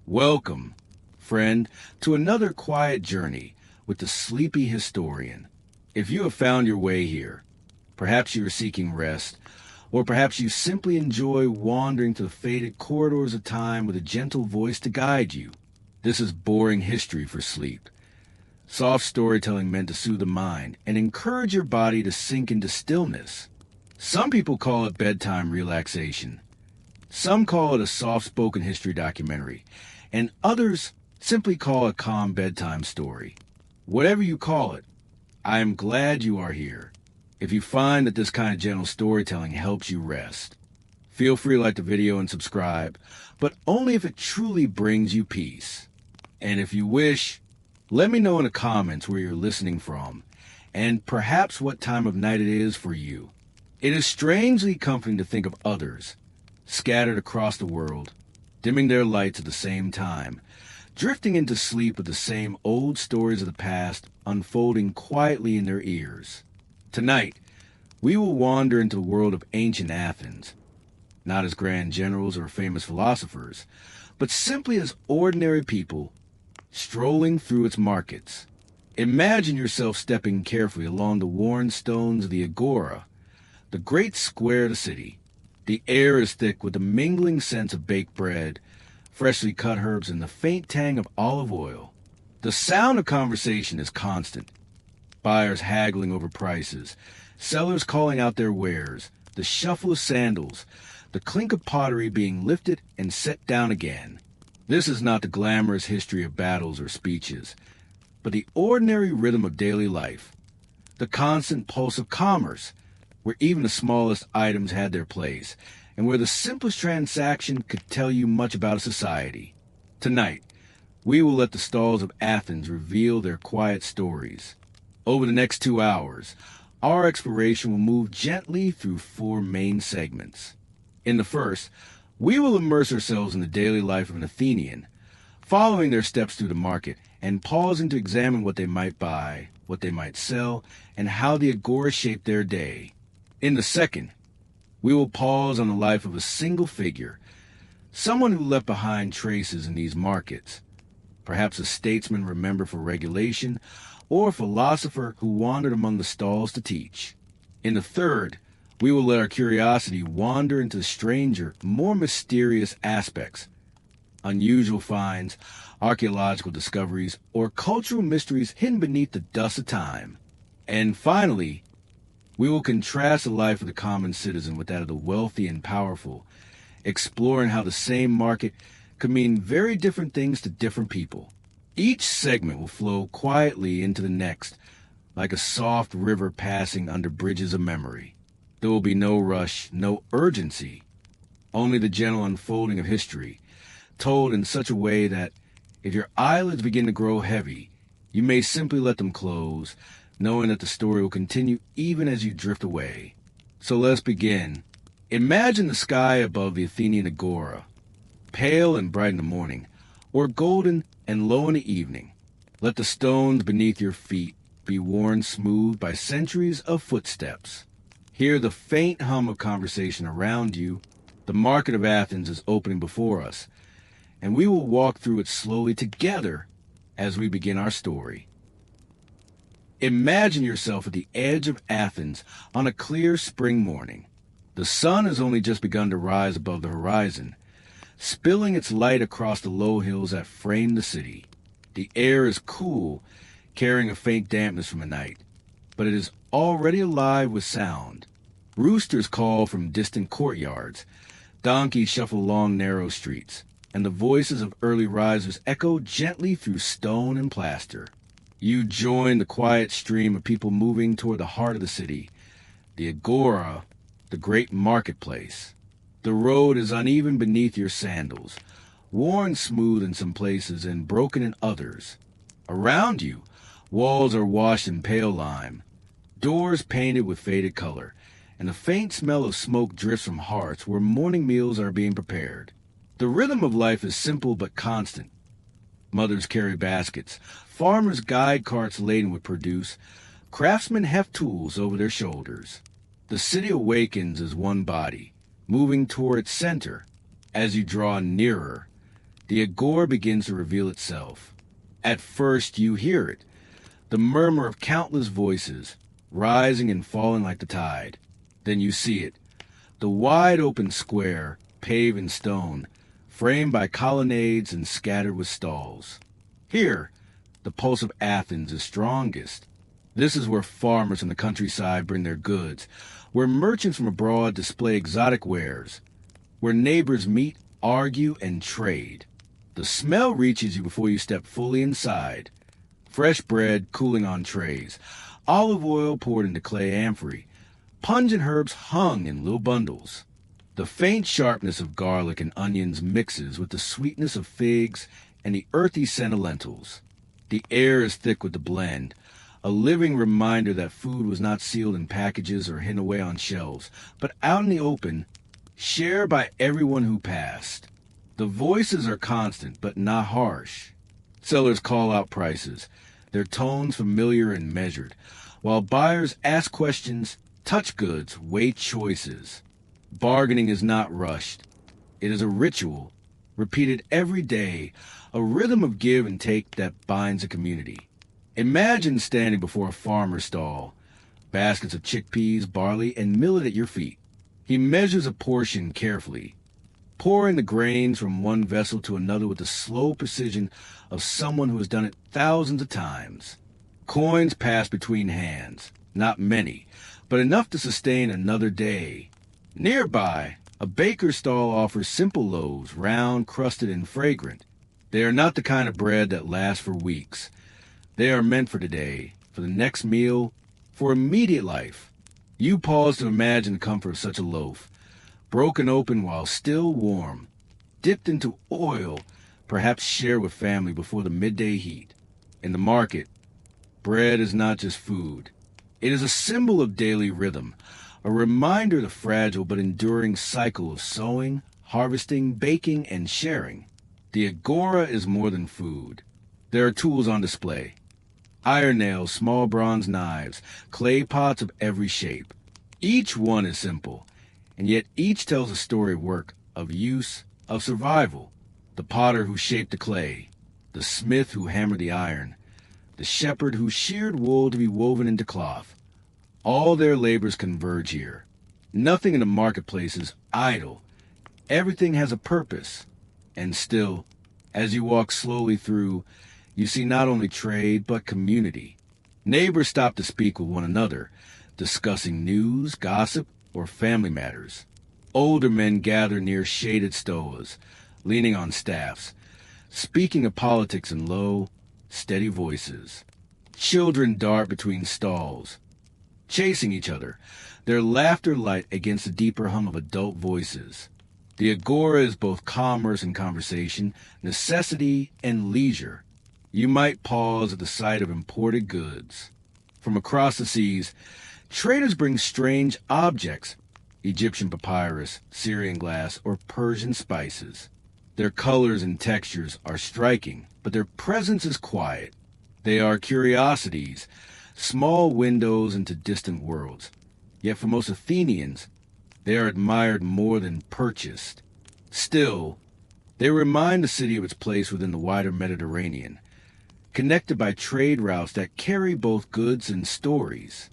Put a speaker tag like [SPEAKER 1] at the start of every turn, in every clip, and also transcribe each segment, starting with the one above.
[SPEAKER 1] Welcome, friend, to another quiet journey with the sleepy historian. If you have found your way here, perhaps you are seeking rest, or perhaps you simply enjoy wandering through the faded corridors of time with a gentle voice to guide you. This is boring history for sleep. Soft storytelling meant to soothe the mind and encourage your body to sink into stillness. Some people call it bedtime relaxation. Some call it a soft-spoken history documentary, and others simply call it a calm bedtime story. Whatever you call it, I am glad you are here. If you find that this kind of gentle storytelling helps you rest, feel free to like the video and subscribe, but only if it truly brings you peace. And if you wish, let me know in the comments where you're listening from, and perhaps what time of night it is for you. It is strangely comforting to think of others, scattered across the world, dimming their lights at the same time, drifting into sleep with the same old stories of the past unfolding quietly in their ears. Tonight, we will wander into the world of ancient Athens, not as grand generals or famous philosophers, but simply as ordinary people strolling through its markets. Imagine yourself stepping carefully along the worn stones of the agora, the great square of the city. The air is thick with the mingling scents of baked bread, freshly cut herbs, and the faint tang of olive oil. The sound of conversation is constant. Buyers haggling over prices, sellers calling out their wares, the shuffle of sandals, the clink of pottery being lifted and set down again. This is not the glamorous history of battles or speeches, but the ordinary rhythm of daily life, the constant pulse of commerce, where even the smallest items had their place, and where the simplest transaction could tell you much about a society. Tonight, we will let the stalls of Athens reveal their quiet stories. Over the next 2 hours, our exploration will move gently through 4 main segments. In the first, we will immerse ourselves in the daily life of an Athenian, following their steps through the market and pausing to examine what they might buy, what they might sell, and how the agora shaped their day. In the second, we will pause on the life of a single figure, someone who left behind traces in these markets, perhaps a statesman remembered for regulation, or a philosopher who wandered among the stalls to teach. In the third, we will let our curiosity wander into the stranger, more mysterious aspects, unusual finds, archaeological discoveries, or cultural mysteries hidden beneath the dust of time. And finally, we will contrast the life of the common citizen with that of the wealthy and powerful, exploring how the same market could mean very different things to different people. Each segment will flow quietly into the next, like a soft river passing under bridges of memory. There will be no rush, no urgency, only the gentle unfolding of history, told in such a way that if your eyelids begin to grow heavy, you may simply let them close, knowing that the story will continue even as you drift away. So let's begin. Imagine the sky above the Athenian agora, pale and bright in the morning, or golden and low in the evening. Let the stones beneath your feet be worn smooth by centuries of footsteps. Hear the faint hum of conversation around you. The market of Athens is opening before us, and we will walk through it slowly together as we begin our story. Imagine yourself at the edge of Athens on a clear spring morning. The sun has only just begun to rise above the horizon, spilling its light across the low hills that frame the city. The air is cool, carrying a faint dampness from the night, but it is already alive with sound. Roosters call from distant courtyards, donkeys shuffle along narrow streets, and the voices of early risers echo gently through stone and plaster. You join the quiet stream of people moving toward the heart of the city, the agora, the great marketplace. The road is uneven beneath your sandals, worn smooth in some places and broken in others. Around you, walls are washed in pale lime, doors painted with faded color, and the faint smell of smoke drifts from hearths where morning meals are being prepared. The rhythm of life is simple but constant. Mothers carry baskets, farmers guide carts laden with produce, craftsmen heft tools over their shoulders. The city awakens as one body, moving toward its center. As you draw nearer, the agora begins to reveal itself. At first you hear it, the murmur of countless voices, rising and falling like the tide. Then you see it, the wide open square, paved in stone, framed by colonnades and scattered with stalls. Here, the pulse of Athens is strongest. This is where farmers from the countryside bring their goods, where merchants from abroad display exotic wares, where neighbors meet, argue, and trade. The smell reaches you before you step fully inside. Fresh bread cooling on trays, olive oil poured into clay amphorae, pungent herbs hung in little bundles. The faint sharpness of garlic and onions mixes with the sweetness of figs and the earthy scent of lentils. The air is thick with the blend, a living reminder that food was not sealed in packages or hidden away on shelves, but out in the open, shared by everyone who passed. The voices are constant, but not harsh. Sellers call out prices, their tones familiar and measured, while buyers ask questions, touch goods, weigh choices. Bargaining is not rushed. It is a ritual, repeated every day, a rhythm of give and take that binds a community. Imagine standing before a farmer's stall, baskets of chickpeas, barley, and millet at your feet. He measures a portion carefully, pouring the grains from one vessel to another with the slow precision of someone who has done it thousands of times. Coins pass between hands, not many, but enough to sustain another day. Nearby, a baker's stall offers simple loaves, round, crusted, and fragrant. They are not the kind of bread that lasts for weeks. They are meant for today, for the next meal, for immediate life. You pause to imagine the comfort of such a loaf, broken open while still warm, dipped into oil, perhaps shared with family before the midday heat. In the market, bread is not just food. It is a symbol of daily rhythm, a reminder of the fragile but enduring cycle of sowing, harvesting, baking, and sharing. The agora is more than food. There are tools on display. Iron nails, small bronze knives, clay pots of every shape. Each one is simple, and yet each tells a story of work, of use, of survival. The potter who shaped the clay, the smith who hammered the iron, the shepherd who sheared wool to be woven into cloth. All their labors converge here. Nothing in the marketplace is idle. Everything has a purpose. And still, as you walk slowly through, you see not only trade, but community. Neighbors stop to speak with one another, discussing news, gossip, or family matters. Older men gather near shaded stoas, leaning on staffs, speaking of politics in low, steady voices. Children dart between stalls, chasing each other, their laughter light against the deeper hum of adult voices. The agora is both commerce and conversation, necessity and leisure. You might pause at the sight of imported goods. From across the seas, traders bring strange objects, Egyptian papyrus, Syrian glass, or Persian spices. Their colors and textures are striking, but their presence is quiet. They are curiosities, small windows into distant worlds. Yet for most Athenians, they are admired more than purchased. Still, they remind the city of its place within the wider Mediterranean, connected by trade routes that carry both goods and stories.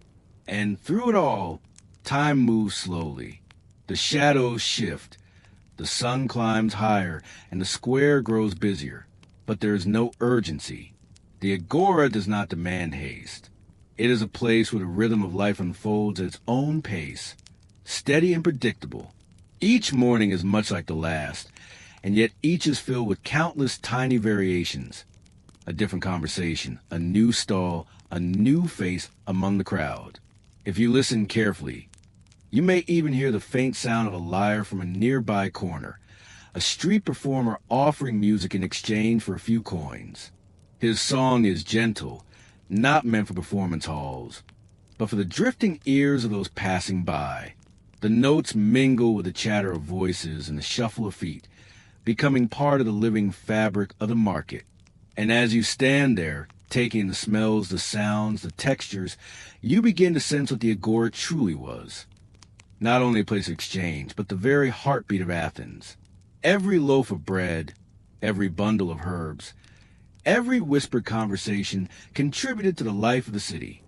[SPEAKER 1] And through it all, time moves slowly. The shadows shift, the sun climbs higher, and the square grows busier. But there is no urgency. The agora does not demand haste. It is a place where the rhythm of life unfolds at its own pace, steady and predictable. Each morning is much like the last, and yet each is filled with countless tiny variations. A different conversation, a new stall, a new face among the crowd. If you listen carefully, you may even hear the faint sound of a lyre from a nearby corner, a street performer offering music in exchange for a few coins. His song is gentle, not meant for performance halls, but for the drifting ears of those passing by. The notes mingle with the chatter of voices and the shuffle of feet, becoming part of the living fabric of the market. And as you stand there, taking the smells, the sounds, the textures, you begin to sense what the agora truly was. Not only a place of exchange, but the very heartbeat of Athens. Every loaf of bread, every bundle of herbs, every whispered conversation contributed to the life of the city.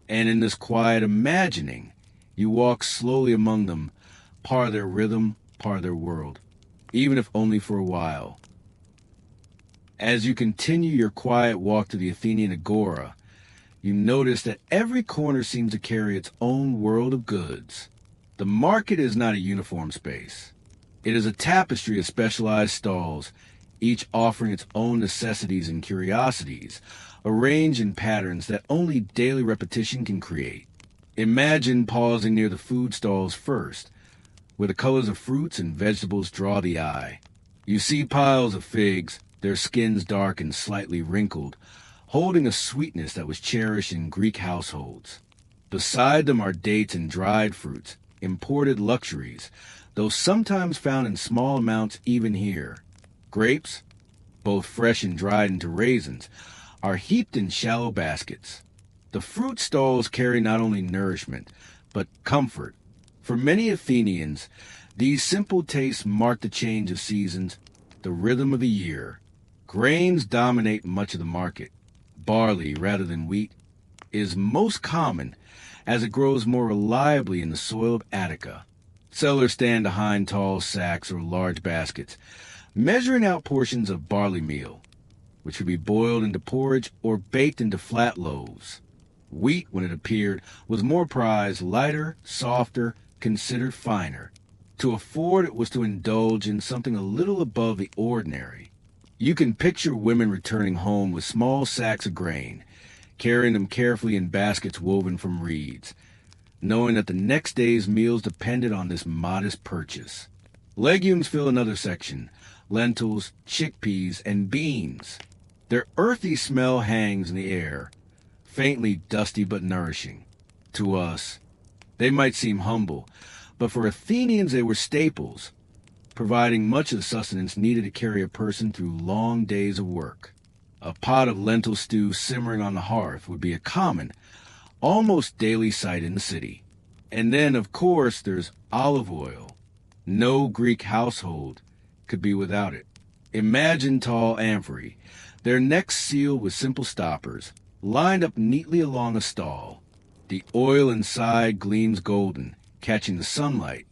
[SPEAKER 1] And in this quiet imagining, you walk slowly among them, part of their rhythm, part of their world, even if only for a while. As you continue your quiet walk to the Athenian agora, you notice that every corner seems to carry its own world of goods. The market is not a uniform space. It is a tapestry of specialized stalls, each offering its own necessities and curiosities, arranged in patterns that only daily repetition can create. Imagine pausing near the food stalls first, where the colors of fruits and vegetables draw the eye. You see piles of figs, their skins dark and slightly wrinkled, holding a sweetness that was cherished in Greek households. Beside them are dates and dried fruits, imported luxuries, though sometimes found in small amounts even here. Grapes, both fresh and dried into raisins, are heaped in shallow baskets. The fruit stalls carry not only nourishment, but comfort. For many Athenians, these simple tastes mark the change of seasons, the rhythm of the year. Grains dominate much of the market. Barley, rather than wheat, is most common as it grows more reliably in the soil of Attica. Sellers stand behind tall sacks or large baskets, measuring out portions of barley meal, which would be boiled into porridge or baked into flat loaves. Wheat, when it appeared, was more prized, lighter, softer, considered finer. To afford it was to indulge in something a little above the ordinary. You can picture women returning home with small sacks of grain, carrying them carefully in baskets woven from reeds, knowing that the next day's meals depended on this modest purchase. Legumes fill another section: lentils, chickpeas, and beans. Their earthy smell hangs in the air, faintly dusty but nourishing. To us, they might seem humble, but for Athenians they were staples, providing much of the sustenance needed to carry a person through long days of work. A pot of lentil stew simmering on the hearth would be a common, almost daily sight in the city. And then, of course, there's olive oil. No Greek household could be without it. Imagine tall amphorae, their necks sealed with simple stoppers, lined up neatly along a stall. The oil inside gleams golden, catching the sunlight.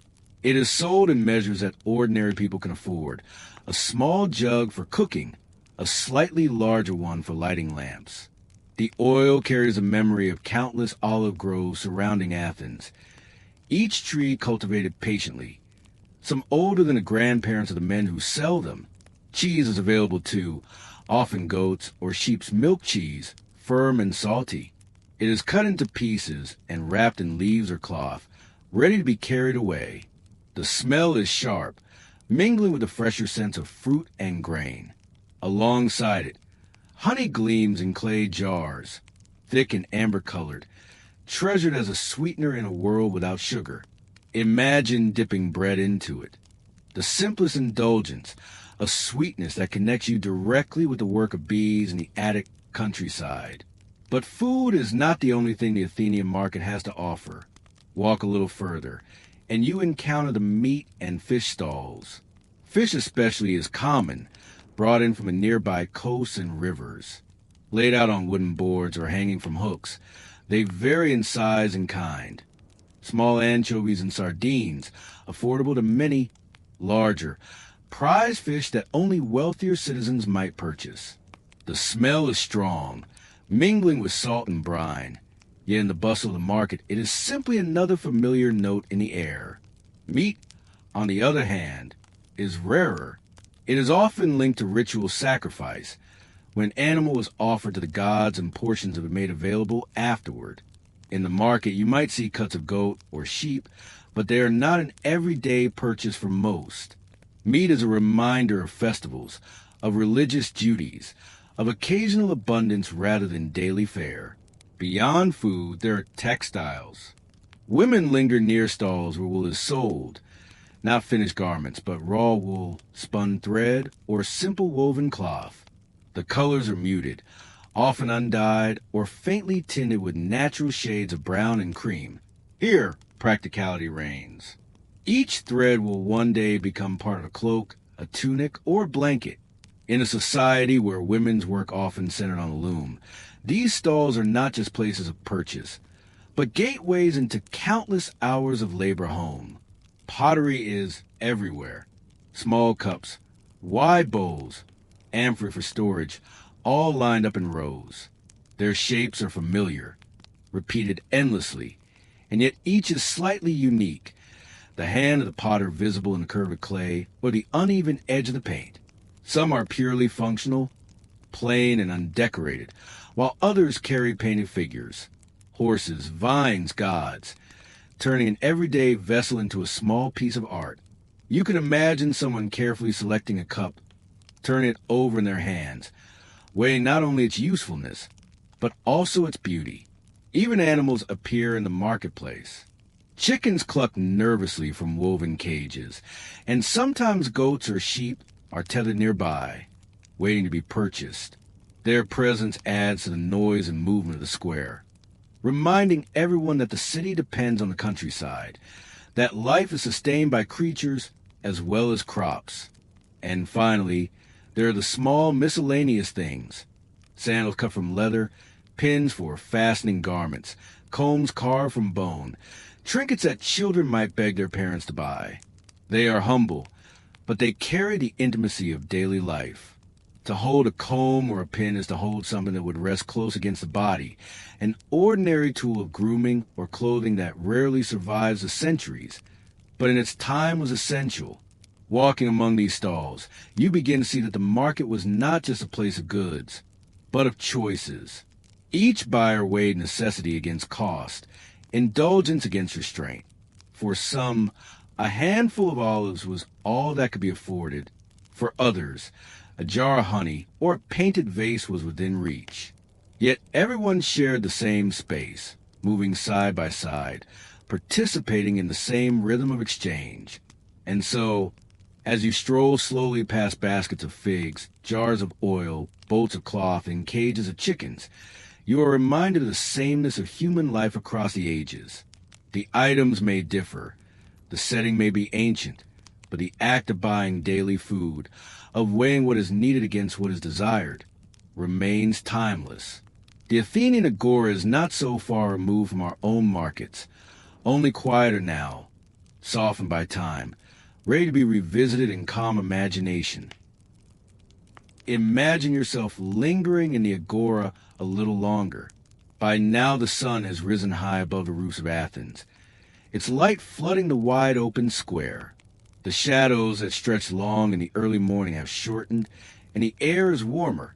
[SPEAKER 1] It is sold in measures that ordinary people can afford: a small jug for cooking, a slightly larger one for lighting lamps. The oil carries a memory of countless olive groves surrounding Athens, each tree cultivated patiently, some older than the grandparents of the men who sell them. Cheese is available too, often goat's or sheep's milk cheese, firm and salty. It is cut into pieces and wrapped in leaves or cloth, ready to be carried away. The smell is sharp, mingling with the fresher sense of fruit and grain. Alongside it, honey gleams in clay jars, thick and amber-colored, treasured as a sweetener in a world without sugar. Imagine dipping bread into it. The simplest indulgence, a sweetness that connects you directly with the work of bees in the Attic countryside. But food is not the only thing the Athenian market has to offer. Walk a little further, and you encounter the meat and fish stalls. Fish especially is common, brought in from a nearby coast and rivers. Laid out on wooden boards or hanging from hooks, they vary in size and kind. Small anchovies and sardines, affordable to many; larger, prize fish that only wealthier citizens might purchase. The smell is strong, mingling with salt and brine. Yet in the bustle of the market, it is simply another familiar note in the air. Meat, on the other hand, is rarer. It is often linked to ritual sacrifice, when an animal is offered to the gods and portions of it made available afterward. In the market, you might see cuts of goat or sheep, but they are not an everyday purchase for most. Meat is a reminder of festivals, of religious duties, of occasional abundance rather than daily fare. Beyond food, there are textiles. Women linger near stalls where wool is sold, not finished garments, but raw wool, spun thread, or simple woven cloth. The colors are muted, often undyed or faintly tinted with natural shades of brown and cream. Here, practicality reigns. Each thread will one day become part of a cloak, a tunic, or blanket. In a society where women's work often centered on the loom, these stalls are not just places of purchase, but gateways into countless hours of labor home. Pottery is everywhere. Small cups, wide bowls, amphora for storage, all lined up in rows. Their shapes are familiar, repeated endlessly, and yet each is slightly unique. The hand of the potter visible in the curve of clay or the uneven edge of the paint. Some are purely functional, plain and undecorated, while others carry painted figures, horses, vines, gods, turning an everyday vessel into a small piece of art. You can imagine someone carefully selecting a cup, turning it over in their hands, weighing not only its usefulness, but also its beauty. Even animals appear in the marketplace. Chickens cluck nervously from woven cages, and sometimes goats or sheep are tethered nearby, waiting to be purchased. Their presence adds to the noise and movement of the square, reminding everyone that the city depends on the countryside, that life is sustained by creatures as well as crops. And finally, there are the small miscellaneous things. Sandals cut from leather, pins for fastening garments, combs carved from bone, trinkets that children might beg their parents to buy. They are humble, but they carry the intimacy of daily life. To hold a comb or a pin is to hold something that would rest close against the body, an ordinary tool of grooming or clothing that rarely survives the centuries, but in its time was essential. Walking among these stalls, you begin to see that the market was not just a place of goods, but of choices. Each buyer weighed necessity against cost, indulgence against restraint. For some, a handful of olives was all that could be afforded. For others, a jar of honey or a painted vase was within reach. Yet everyone shared the same space, moving side by side, participating in the same rhythm of exchange. And so, as you stroll slowly past baskets of figs, jars of oil, bolts of cloth, and cages of chickens, you are reminded of the sameness of human life across the ages. The items may differ, the setting may be ancient, but the act of buying daily food, of weighing what is needed against what is desired, remains timeless. The Athenian agora is not so far removed from our own markets, only quieter now, softened by time, ready to be revisited in calm imagination. Imagine yourself lingering in the agora a little longer. By now the sun has risen high above the roofs of Athens, its light flooding the wide open square. The shadows that stretch long in the early morning have shortened, and the air is warmer,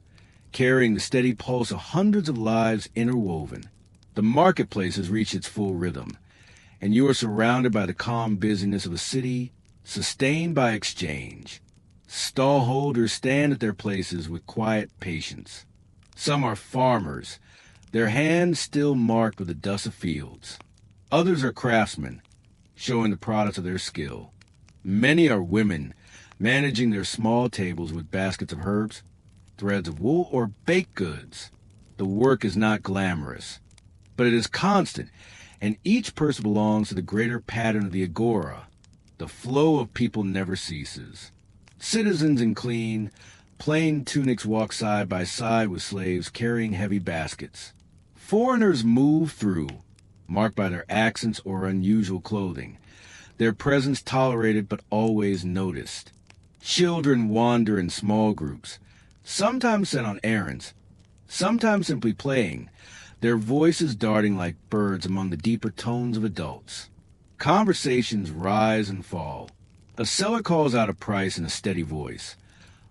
[SPEAKER 1] carrying the steady pulse of hundreds of lives interwoven. The marketplace has reached its full rhythm, and you are surrounded by the calm busyness of a city sustained by exchange. Stallholders stand at their places with quiet patience. Some are farmers, their hands still marked with the dust of fields. Others are craftsmen, showing the products of their skill. Many are women, managing their small tables with baskets of herbs, threads of wool, or baked goods. The work is not glamorous, but it is constant, and each person belongs to the greater pattern of the agora. The flow of people never ceases. Citizens in clean, plain tunics walk side by side with slaves carrying heavy baskets. Foreigners move through, marked by their accents or unusual clothing, their presence tolerated but always noticed. Children wander in small groups, sometimes sent on errands, sometimes simply playing, their voices darting like birds among the deeper tones of adults. Conversations rise and fall. A seller calls out a price in a steady voice,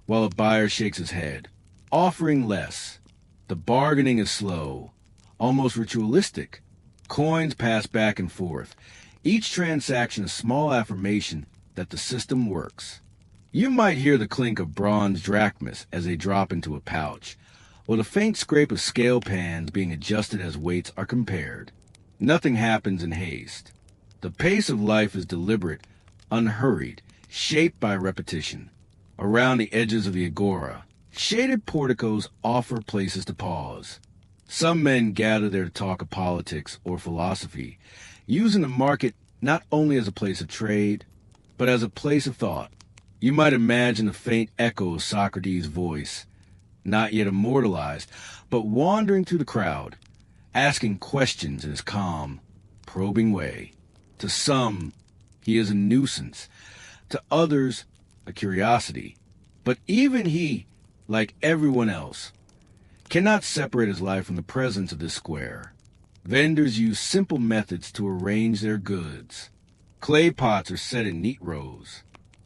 [SPEAKER 1] while a buyer shakes his head, offering less. The bargaining is slow, almost ritualistic. Coins pass back and forth, each transaction a small affirmation that the system works. You might hear the clink of bronze drachmas as they drop into a pouch, or the faint scrape of scale pans being adjusted as weights are compared. Nothing happens in haste. The pace of life is deliberate, unhurried, shaped by repetition. Around the edges of the agora, shaded porticos offer places to pause. Some men gather there to talk of politics or philosophy, using the market not only as a place of trade, but as a place of thought. You might imagine a faint echo of Socrates' voice, not yet immortalized, but wandering through the crowd, asking questions in his calm, probing way. To some, he is a nuisance. To others, a curiosity. But even he, like everyone else, cannot separate his life from the presence of this square. Vendors use simple methods to arrange their goods. Clay pots are set in neat rows.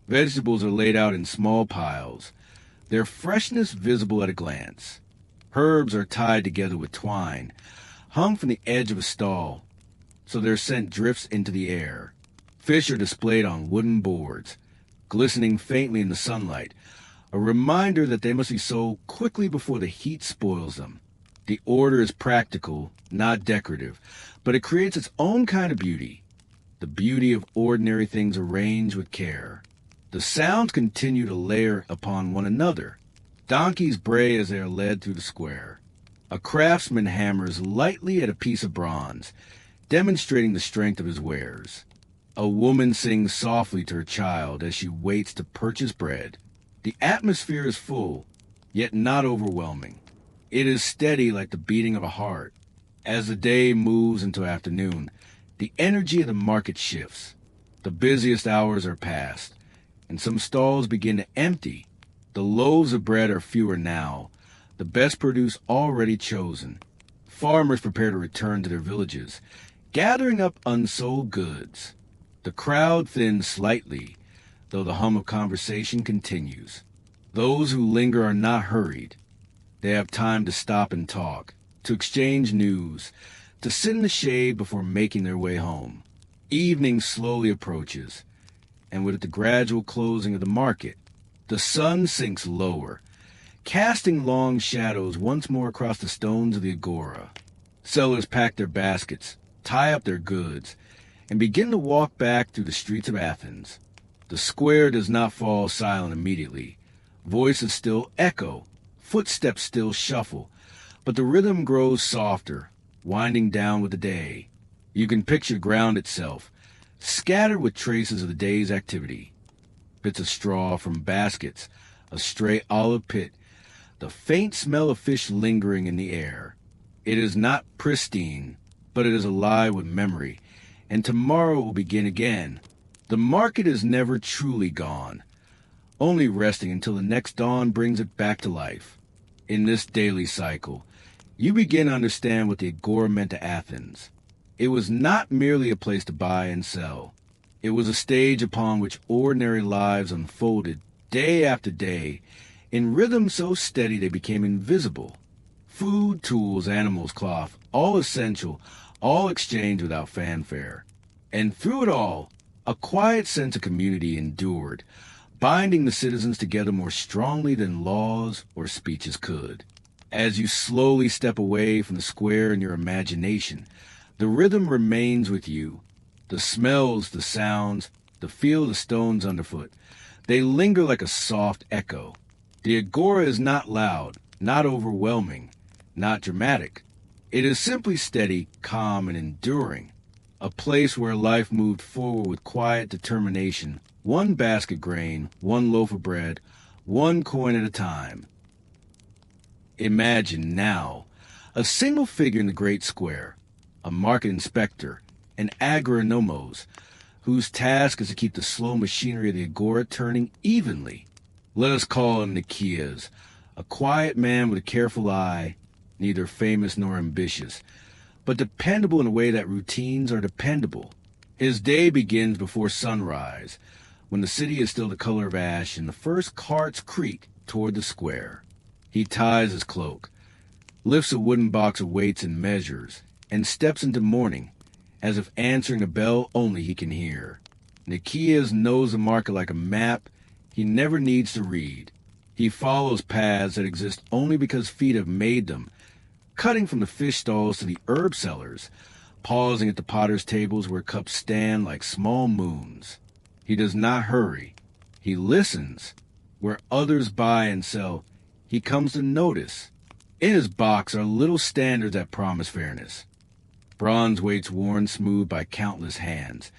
[SPEAKER 1] Vegetables are laid out in small piles, their freshness visible at a glance. Herbs are tied together with twine, hung from the edge of a stall, so their scent drifts into the air. Fish are displayed on wooden boards, glistening faintly in the sunlight, a reminder that they must be sold quickly before the heat spoils them. The order is practical, not decorative, but it creates its own kind of beauty, the beauty of ordinary things arranged with care. The sounds continue to layer upon one another. Donkeys bray as they are led through the square. A craftsman hammers lightly at a piece of bronze, demonstrating the strength of his wares. A woman sings softly to her child as she waits to purchase bread. The atmosphere is full, yet not overwhelming. It is steady like the beating of a heart. As the day moves into afternoon, the energy of the market shifts. The busiest hours are past, and some stalls begin to empty. The loaves of bread are fewer now, the best produce already chosen. Farmers prepare to return to their villages, gathering up unsold goods. The crowd thins slightly, though the hum of conversation continues. Those who linger are not hurried. They have time to stop and talk, to exchange news, to sit in the shade before making their way home. Evening slowly approaches, and with the gradual closing of the market, the sun sinks lower, casting long shadows once more across the stones of the agora. Sellers pack their baskets, tie up their goods, and begin to walk back through the streets of Athens. The square does not fall silent immediately. Voices still echo, footsteps still shuffle, but the rhythm grows softer, winding down with the day. You can picture ground itself, scattered with traces of the day's activity. Bits of straw from baskets, a stray olive pit, the faint smell of fish lingering in the air. It is not pristine, but it is alive with memory, and tomorrow will begin again. The market is never truly gone, only resting until the next dawn brings it back to life. In this daily cycle, you begin to understand what the agora meant to Athens. It was not merely a place to buy and sell. It was a stage upon which ordinary lives unfolded day after day, in rhythm so steady they became invisible. Food, tools, animals, cloth, all essential, all exchanged without fanfare. And through it all, a quiet sense of community endured, binding the citizens together more strongly than laws or speeches could. As you slowly step away from the square in your imagination, the rhythm remains with you. The smells, the sounds, the feel of the stones underfoot, they linger like a soft echo. The agora is not loud, not overwhelming, not dramatic. It is simply steady, calm, and enduring. A place where life moved forward with quiet determination, one basket grain, one loaf of bread, one coin at a time. Imagine now a single figure in the great square, a market inspector, an agronomos, whose task is to keep the slow machinery of the agora turning evenly. Let us call him Nikias, a quiet man with a careful eye, neither famous nor ambitious, but dependable in a way that routines are dependable. His day begins before sunrise, when the city is still the color of ash and the first carts creak toward the square. He ties his cloak, lifts a wooden box of weights and measures, and steps into mourning, as if answering a bell only he can hear. Nikias knows the market like a map he never needs to read. He follows paths that exist only because feet have made them, cutting from the fish stalls to the herb sellers, pausing at the potter's tables where cups stand like small moons. He does not hurry. He listens. Where others buy and sell, he comes to notice. In his box are little standards that promise fairness. Bronze weights worn smooth by countless hands.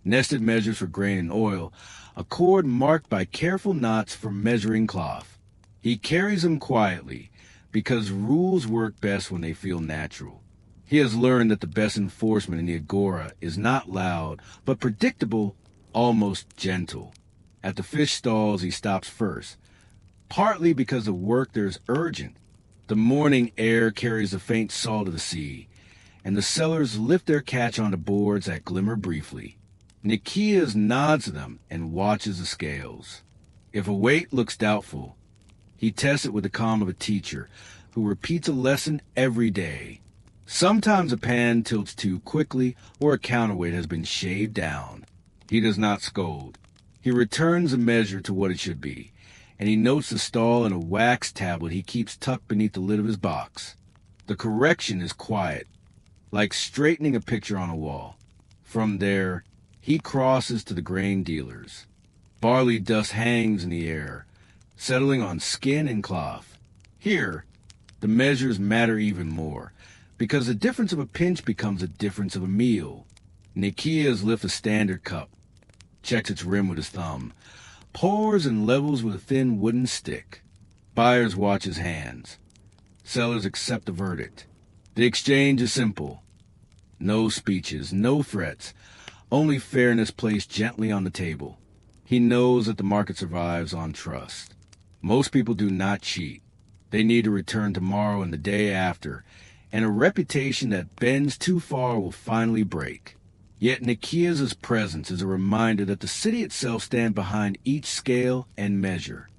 [SPEAKER 1] nested measures for grain and oil, a cord marked by careful knots for measuring cloth. He carries them quietly, because rules work best when they feel natural. He has learned that the best enforcement in the agora is not loud, but predictable, almost gentle. At the fish stalls, he stops first, partly because the work there is urgent. The morning air carries the faint salt of the sea, and the sellers lift their catch onto boards that glimmer briefly. Nikias nods to them and watches the scales. If a weight looks doubtful, he tests it with the calm of a teacher who repeats a lesson every day. Sometimes a pan tilts too quickly or a counterweight has been shaved down. He does not scold. He returns the measure to what it should be, and he notes the stall in a wax tablet he keeps tucked beneath the lid of his box. The correction is quiet, like straightening a picture on a wall. From there, he crosses to the grain dealers. Barley dust hangs in the air, settling on skin and cloth. Here, the measures matter even more, because the difference of a pinch becomes the difference of a meal. Nikias lifts a standard cup, checks its rim with his thumb, pours and levels with a thin wooden stick. Buyers watch his hands. Sellers accept the verdict. The exchange is simple. No speeches, no threats, only fairness placed gently on the table. He knows that the market survives on trust. Most people do not cheat. They need to return tomorrow and the day after, and a reputation that bends too far will finally break. Yet Nikias' presence is a reminder that the city itself stands behind each scale and measure.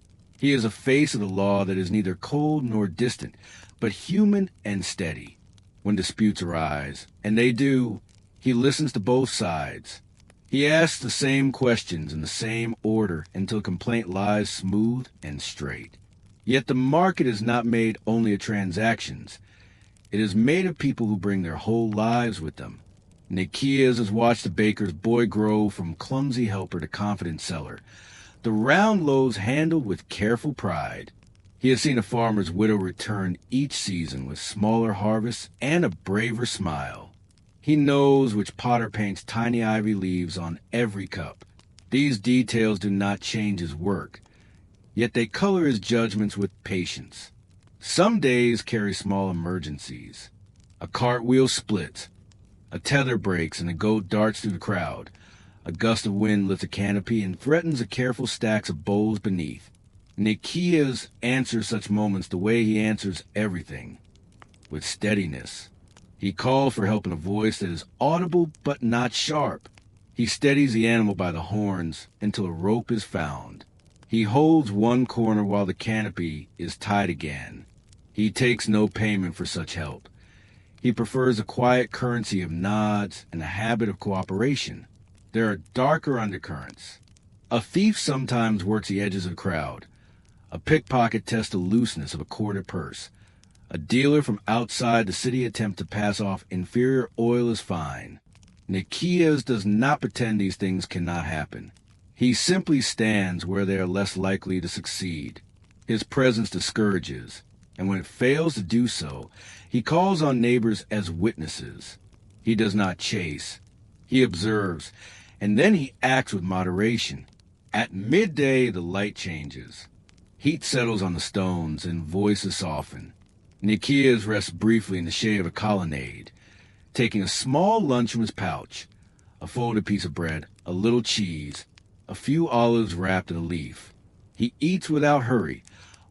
[SPEAKER 1] He is a face of the law that is neither cold nor distant, but human and steady. When disputes arise, and they do, he listens to both sides. He asks the same questions in the same order until complaint lies smooth and straight. Yet the market is not made only of transactions. It is made of people who bring their whole lives with them. Nikias has watched the baker's boy grow from clumsy helper to confident seller, the round loaves handled with careful pride. He has seen a farmer's widow return each season with smaller harvests and a braver smile. He knows which potter paints tiny ivy leaves on every cup. These details do not change his work, yet they color his judgments with patience. Some days carry small emergencies. A cartwheel splits, a tether breaks, and a goat darts through the crowd. A gust of wind lifts a canopy and threatens the careful stacks of bowls beneath. Nikias answers such moments the way he answers everything, with steadiness. He calls for help in a voice that is audible but not sharp. He steadies the animal by the horns until a rope is found. He holds one corner while the canopy is tied again. He takes no payment for such help. He prefers a quiet currency of nods and a habit of cooperation. There are darker undercurrents. A thief sometimes works the edges of the crowd. A pickpocket tests the looseness of a corded purse. A dealer from outside the city attempts to pass off inferior oil as fine. Nikias does not pretend these things cannot happen. He simply stands where they are less likely to succeed. His presence discourages, and when it fails to do so, he calls on neighbors as witnesses. He does not chase. He observes, and then he acts with moderation. At midday, the light changes. Heat settles on the stones, and voices soften. Nikias rests briefly in the shade of a colonnade, taking a small lunch from his pouch, a folded piece of bread, a little cheese, a few olives wrapped in a leaf. He eats without hurry,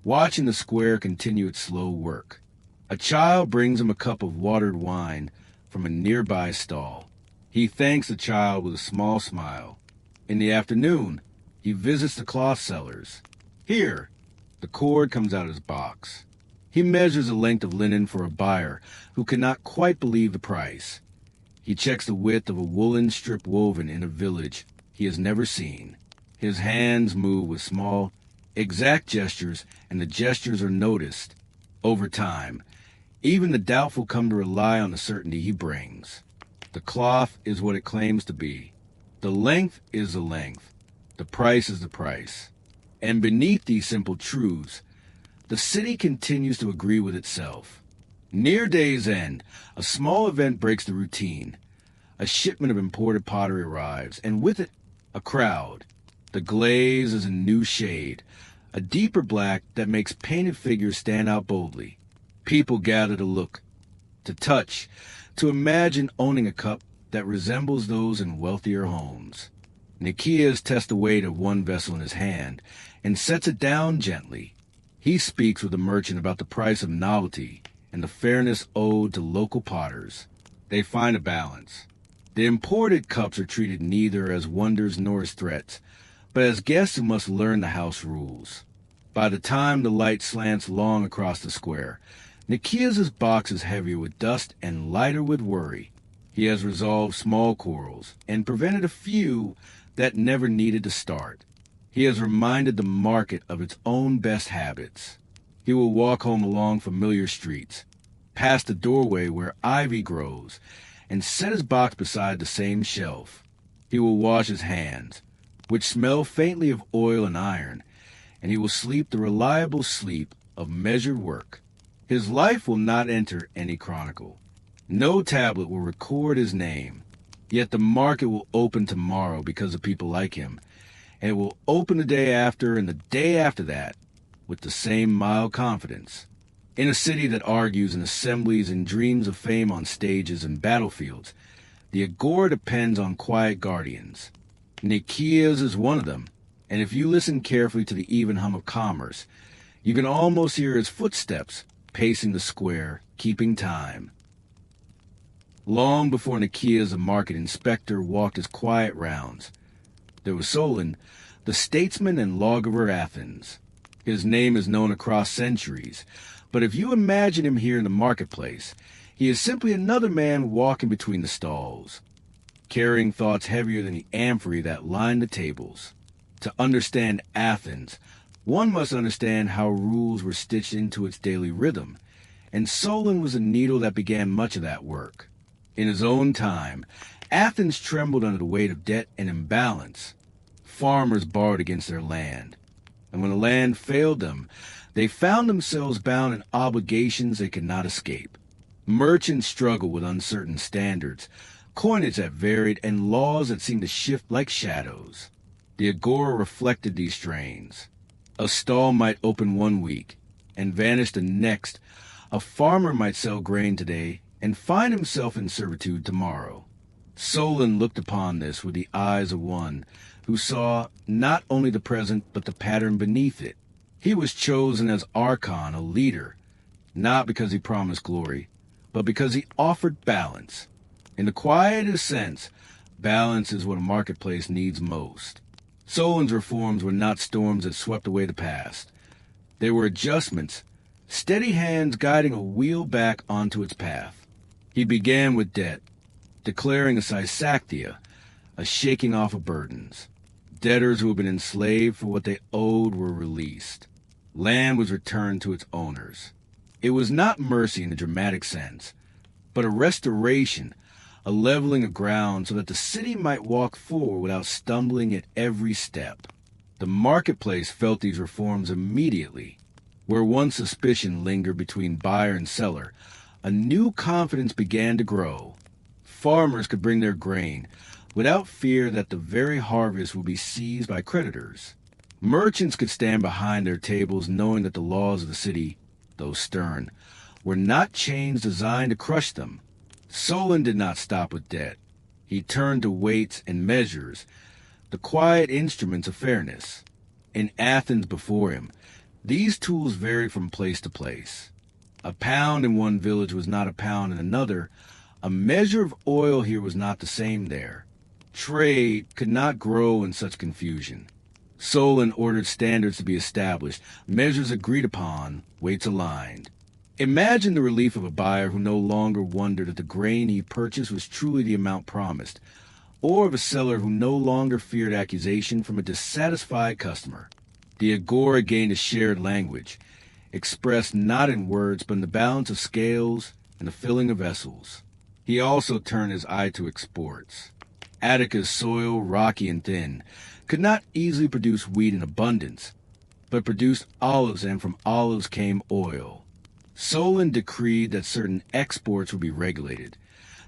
[SPEAKER 1] watching the square continue its slow work. A child brings him a cup of watered wine from a nearby stall. He thanks the child with a small smile. In the afternoon, he visits the cloth sellers. Here, the cord comes out of his box. He measures the length of linen for a buyer who cannot quite believe the price. He checks the width of a woolen strip woven in a village he has never seen. His hands move with small, exact gestures, and the gestures are noticed. Over time, even the doubtful come to rely on the certainty he brings. The cloth is what it claims to be. The length is the length. The price is the price. And beneath these simple truths, the city continues to agree with itself. Near day's end, a small event breaks the routine. A shipment of imported pottery arrives, and with it, a crowd. The glaze is a new shade, a deeper black that makes painted figures stand out boldly. People gather to look, to touch, to imagine owning a cup that resembles those in wealthier homes. Nikias tests the weight of one vessel in his hand and sets it down gently. He speaks with the merchant about the price of novelty and the fairness owed to local potters. They find a balance. The imported cups are treated neither as wonders nor as threats, but as guests who must learn the house rules. By the time the light slants long across the square, Nikias' box is heavier with dust and lighter with worry. He has resolved small quarrels and prevented a few that never needed to start. He has reminded the market of its own best habits. He will walk home along familiar streets, past the doorway where ivy grows, and set his box beside the same shelf. He will wash his hands, which smell faintly of oil and iron, and he will sleep the reliable sleep of measured work. His life will not enter any chronicle. No tablet will record his name. Yet the market will open tomorrow because of people like him, and it will open the day after and the day after that with the same mild confidence. In a city that argues in assemblies and dreams of fame on stages and battlefields, the agora depends on quiet guardians. Nikias is one of them, and if you listen carefully to the even hum of commerce, you can almost hear his footsteps pacing the square, keeping time. Long before Nikias, the market inspector, walked his quiet rounds, there was Solon, the statesman and lawgiver Athens. His name is known across centuries, but if you imagine him here in the marketplace, he is simply another man walking between the stalls, carrying thoughts heavier than the amphorae that line the tables. To understand Athens, one must understand how rules were stitched into its daily rhythm, and Solon was a needle that began much of that work. In his own time, Athens trembled under the weight of debt and imbalance. Farmers borrowed against their land, and when the land failed them, they found themselves bound in obligations they could not escape. Merchants struggled with uncertain standards, coinage that varied, and laws that seemed to shift like shadows. The agora reflected these strains. A stall might open one week and vanish the next. A farmer might sell grain today and find himself in servitude tomorrow. Solon looked upon this with the eyes of one who saw not only the present but the pattern beneath it. He was chosen as archon, a leader, not because he promised glory, but because he offered balance. In the quietest sense, balance is what a marketplace needs most. Solon's reforms were not storms that swept away the past. They were adjustments, steady hands guiding a wheel back onto its path. He began with debt, declaring a Sysactia, a shaking off of burdens. Debtors who had been enslaved for what they owed were released. Land was returned to its owners. It was not mercy in the dramatic sense, but a restoration, a leveling of ground so that the city might walk forward without stumbling at every step. The marketplace felt these reforms immediately. Where one suspicion lingered between buyer and seller, a new confidence began to grow. Farmers could bring their grain without fear that the very harvest would be seized by creditors. Merchants could stand behind their tables knowing that the laws of the city, though stern, were not chains designed to crush them. Solon did not stop with debt. He turned to weights and measures, the quiet instruments of fairness. In Athens before him, these tools varied from place to place. A pound in one village was not a pound in another. A measure of oil here was not the same there. Trade could not grow in such confusion. Solon ordered standards to be established, measures agreed upon, weights aligned. Imagine the relief of a buyer who no longer wondered if the grain he purchased was truly the amount promised, or of a seller who no longer feared accusation from a dissatisfied customer. The agora gained a shared language, expressed not in words but in the balance of scales and the filling of vessels. He also turned his eye to exports. Attica's soil, rocky and thin, could not easily produce wheat in abundance, but produced olives, and from olives came oil. Solon decreed that certain exports would be regulated.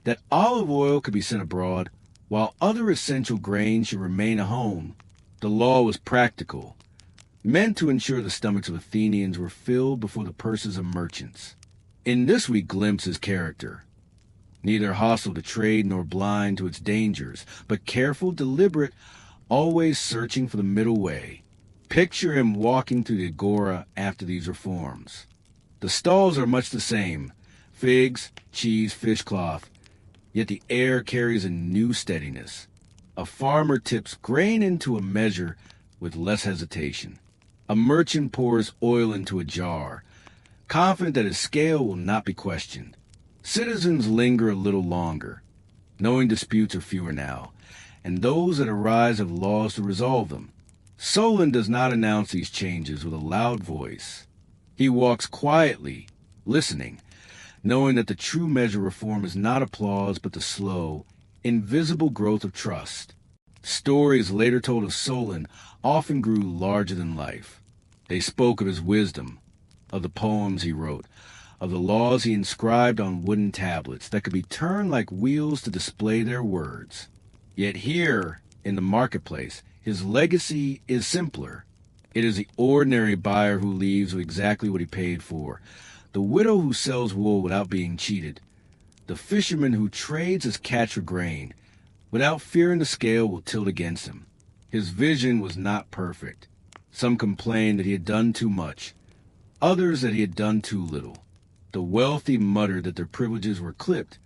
[SPEAKER 1] that olive oil could be sent abroad, while other essential grains should remain at home. The law was practical, meant to ensure the stomachs of Athenians were filled before the purses of merchants. In this we glimpse his character. Neither hostile to trade nor blind to its dangers, but careful, deliberate, always searching for the middle way. Picture him walking through the agora after these reforms. The stalls are much the same: figs, cheese, fish cloth, yet the air carries a new steadiness. A farmer tips grain into a measure with less hesitation. A merchant pours oil into a jar, confident that his scale will not be questioned. Citizens linger a little longer, knowing disputes are fewer now, and those that arise have laws to resolve them. Solon does not announce these changes with a loud voice. He walks quietly, listening, knowing that the true measure of reform is not applause but the slow, invisible growth of trust. Stories later told of Solon often grew larger than life. They spoke of his wisdom, of the poems he wrote, of the laws he inscribed on wooden tablets that could be turned like wheels to display their words. Yet here, in the marketplace, his legacy is simpler. It is the ordinary buyer who leaves with exactly what he paid for, the widow who sells wool without being cheated, the fisherman who trades his catch for grain, without fearing the scale will tilt against him. His vision was not perfect. Some complained that he had done too much, others that he had done too little. The wealthy muttered that their privileges were clipped,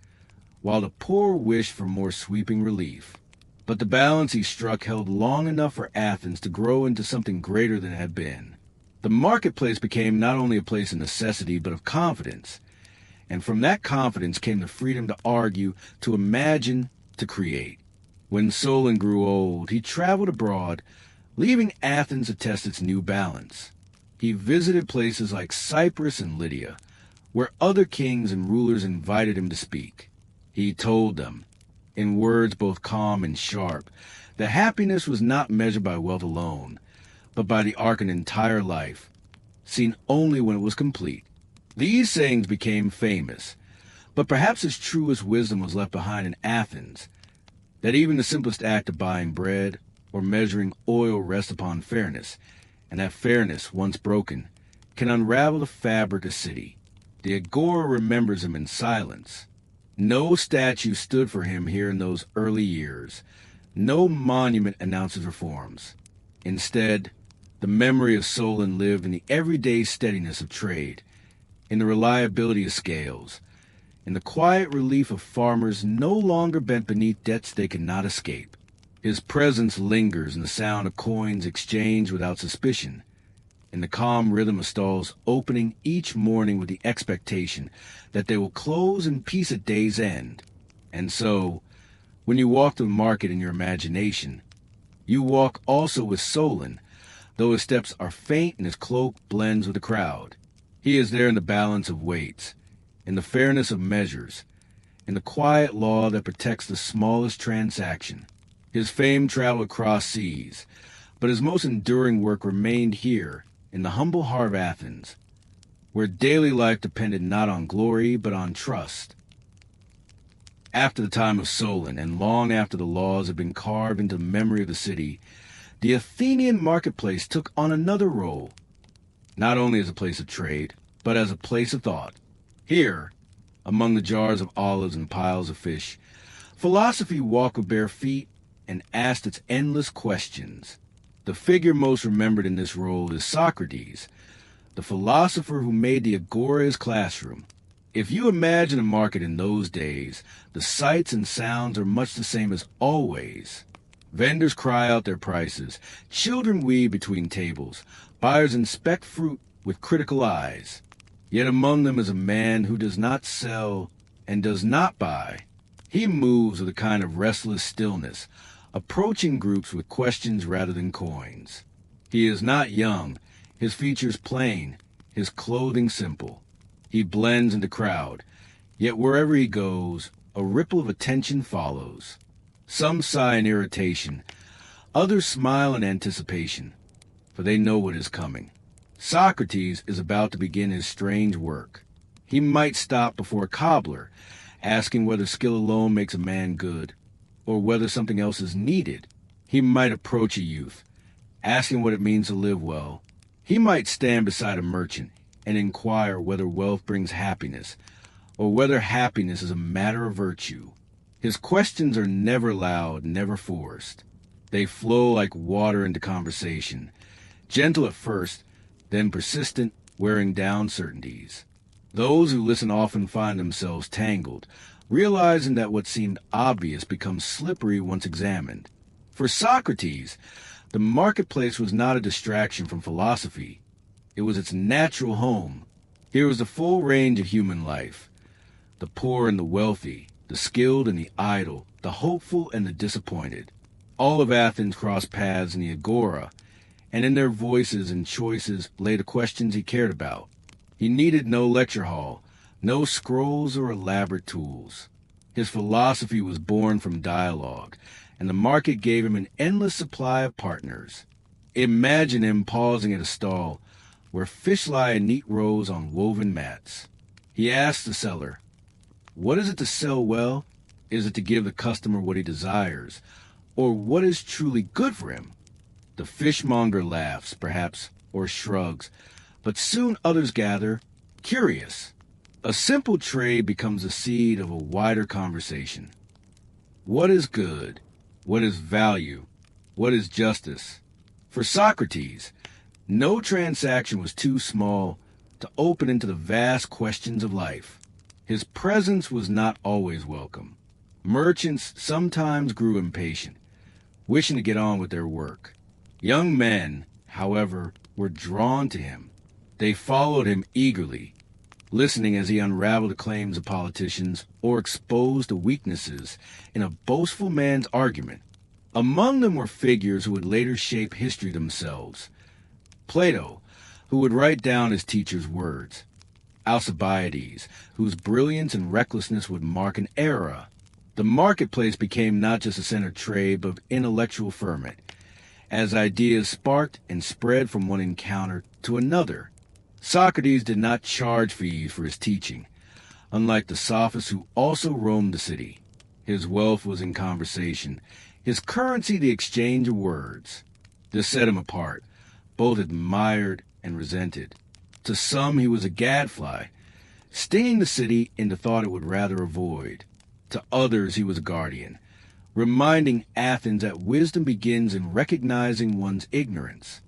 [SPEAKER 1] while the poor wished for more sweeping relief. But the balance he struck held long enough for Athens to grow into something greater than it had been. The marketplace became not only a place of necessity, but of confidence. And from that confidence came the freedom to argue, to imagine, to create. When Solon grew old, he traveled abroad, leaving Athens to test its new balance. He visited places like Cyprus and Lydia, where other kings and rulers invited him to speak. He told them, in words both calm and sharp, that happiness was not measured by wealth alone, but by the arc of an entire life, seen only when it was complete. These sayings became famous, but perhaps his truest wisdom was left behind in Athens, that even the simplest act of buying bread or measuring oil rests upon fairness, and that fairness, once broken, can unravel the fabric of a city. The agora remembers him in silence. No statue stood for him here in those early years. No monument announces reforms. Instead, the memory of Solon lived in the everyday steadiness of trade, in the reliability of scales, in the quiet relief of farmers no longer bent beneath debts they could not escape. His presence lingers in the sound of coins exchanged without suspicion, in the calm rhythm of stalls opening each morning with the expectation that they will close in peace at day's end. And so, when you walk the market in your imagination, you walk also with Solon, though his steps are faint and his cloak blends with the crowd. He is there in the balance of weights, in the fairness of measures, in the quiet law that protects the smallest transaction. His fame traveled across seas, but his most enduring work remained here, in the humble heart of Athens, where daily life depended not on glory, but on trust. After the time of Solon, and long after the laws had been carved into the memory of the city, the Athenian marketplace took on another role, not only as a place of trade, but as a place of thought. Here, among the jars of olives and piles of fish, philosophy walked with bare feet and asked its endless questions. The figure most remembered in this role is Socrates, the philosopher who made the agora his classroom. If you imagine a market in those days, the sights and sounds are much the same as always. Vendors cry out their prices, children weave between tables, buyers inspect fruit with critical eyes. Yet among them is a man who does not sell and does not buy. He moves with a kind of restless stillness, approaching groups with questions rather than coins. He is not young, his features plain, his clothing simple. He blends into crowd, yet wherever he goes, a ripple of attention follows. Some sigh in irritation, others smile in anticipation, for they know what is coming. Socrates is about to begin his strange work. He might stop before a cobbler, asking whether skill alone makes a man good, or whether something else is needed. He might approach a youth, asking what it means to live well. He might stand beside a merchant and inquire whether wealth brings happiness, or whether happiness is a matter of virtue. His questions are never loud, never forced. They flow like water into conversation, gentle at first, then persistent, wearing down certainties. Those who listen often find themselves tangled, realizing that what seemed obvious becomes slippery once examined. For Socrates, the marketplace was not a distraction from philosophy. It was its natural home. Here was the full range of human life. The poor and the wealthy, the skilled and the idle, the hopeful and the disappointed. All of Athens crossed paths in the agora, and in their voices and choices lay the questions he cared about. He needed no lecture hall, no scrolls or elaborate tools. His philosophy was born from dialogue, and the market gave him an endless supply of partners. Imagine him pausing at a stall where fish lie in neat rows on woven mats. He asked the seller, "What is it to sell well? Is it to give the customer what he desires, or what is truly good for him?" The fishmonger laughs, perhaps, or shrugs, but soon others gather, curious. A simple trade becomes the seed of a wider conversation. What is good? What is value? What is justice? For Socrates, no transaction was too small to open into the vast questions of life. His presence was not always welcome. Merchants sometimes grew impatient, wishing to get on with their work. Young men, however, were drawn to him. They followed him eagerly, listening as he unraveled the claims of politicians or exposed the weaknesses in a boastful man's argument. Among them were figures who would later shape history themselves. Plato, who would write down his teacher's words. Alcibiades, whose brilliance and recklessness would mark an era. The marketplace became not just a center of trade, but of intellectual ferment, as ideas sparked and spread from one encounter to another. Socrates did not charge fees for his teaching, unlike the sophists who also roamed the city. His wealth was in conversation, his currency the exchange of words. This set him apart, both admired and resented. To some he was a gadfly, stinging the city into thought it would rather avoid. To others he was a guardian, reminding Athens that wisdom begins in recognizing one's ignorance.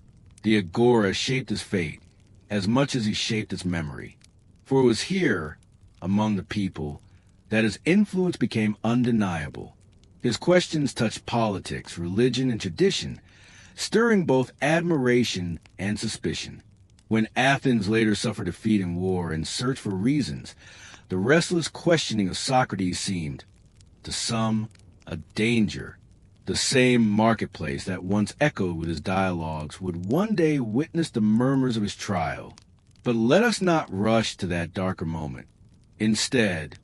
[SPEAKER 1] The agora shaped his fate as much as he shaped its memory. For it was here, among the people, that his influence became undeniable. His questions touched politics, religion, and tradition, stirring both admiration and suspicion. When Athens later suffered defeat in war and searched for reasons, the restless questioning of Socrates seemed, to some, a danger. The same marketplace that once echoed with his dialogues would one day witness the murmurs of his trial. But let us not rush to that darker moment. Instead,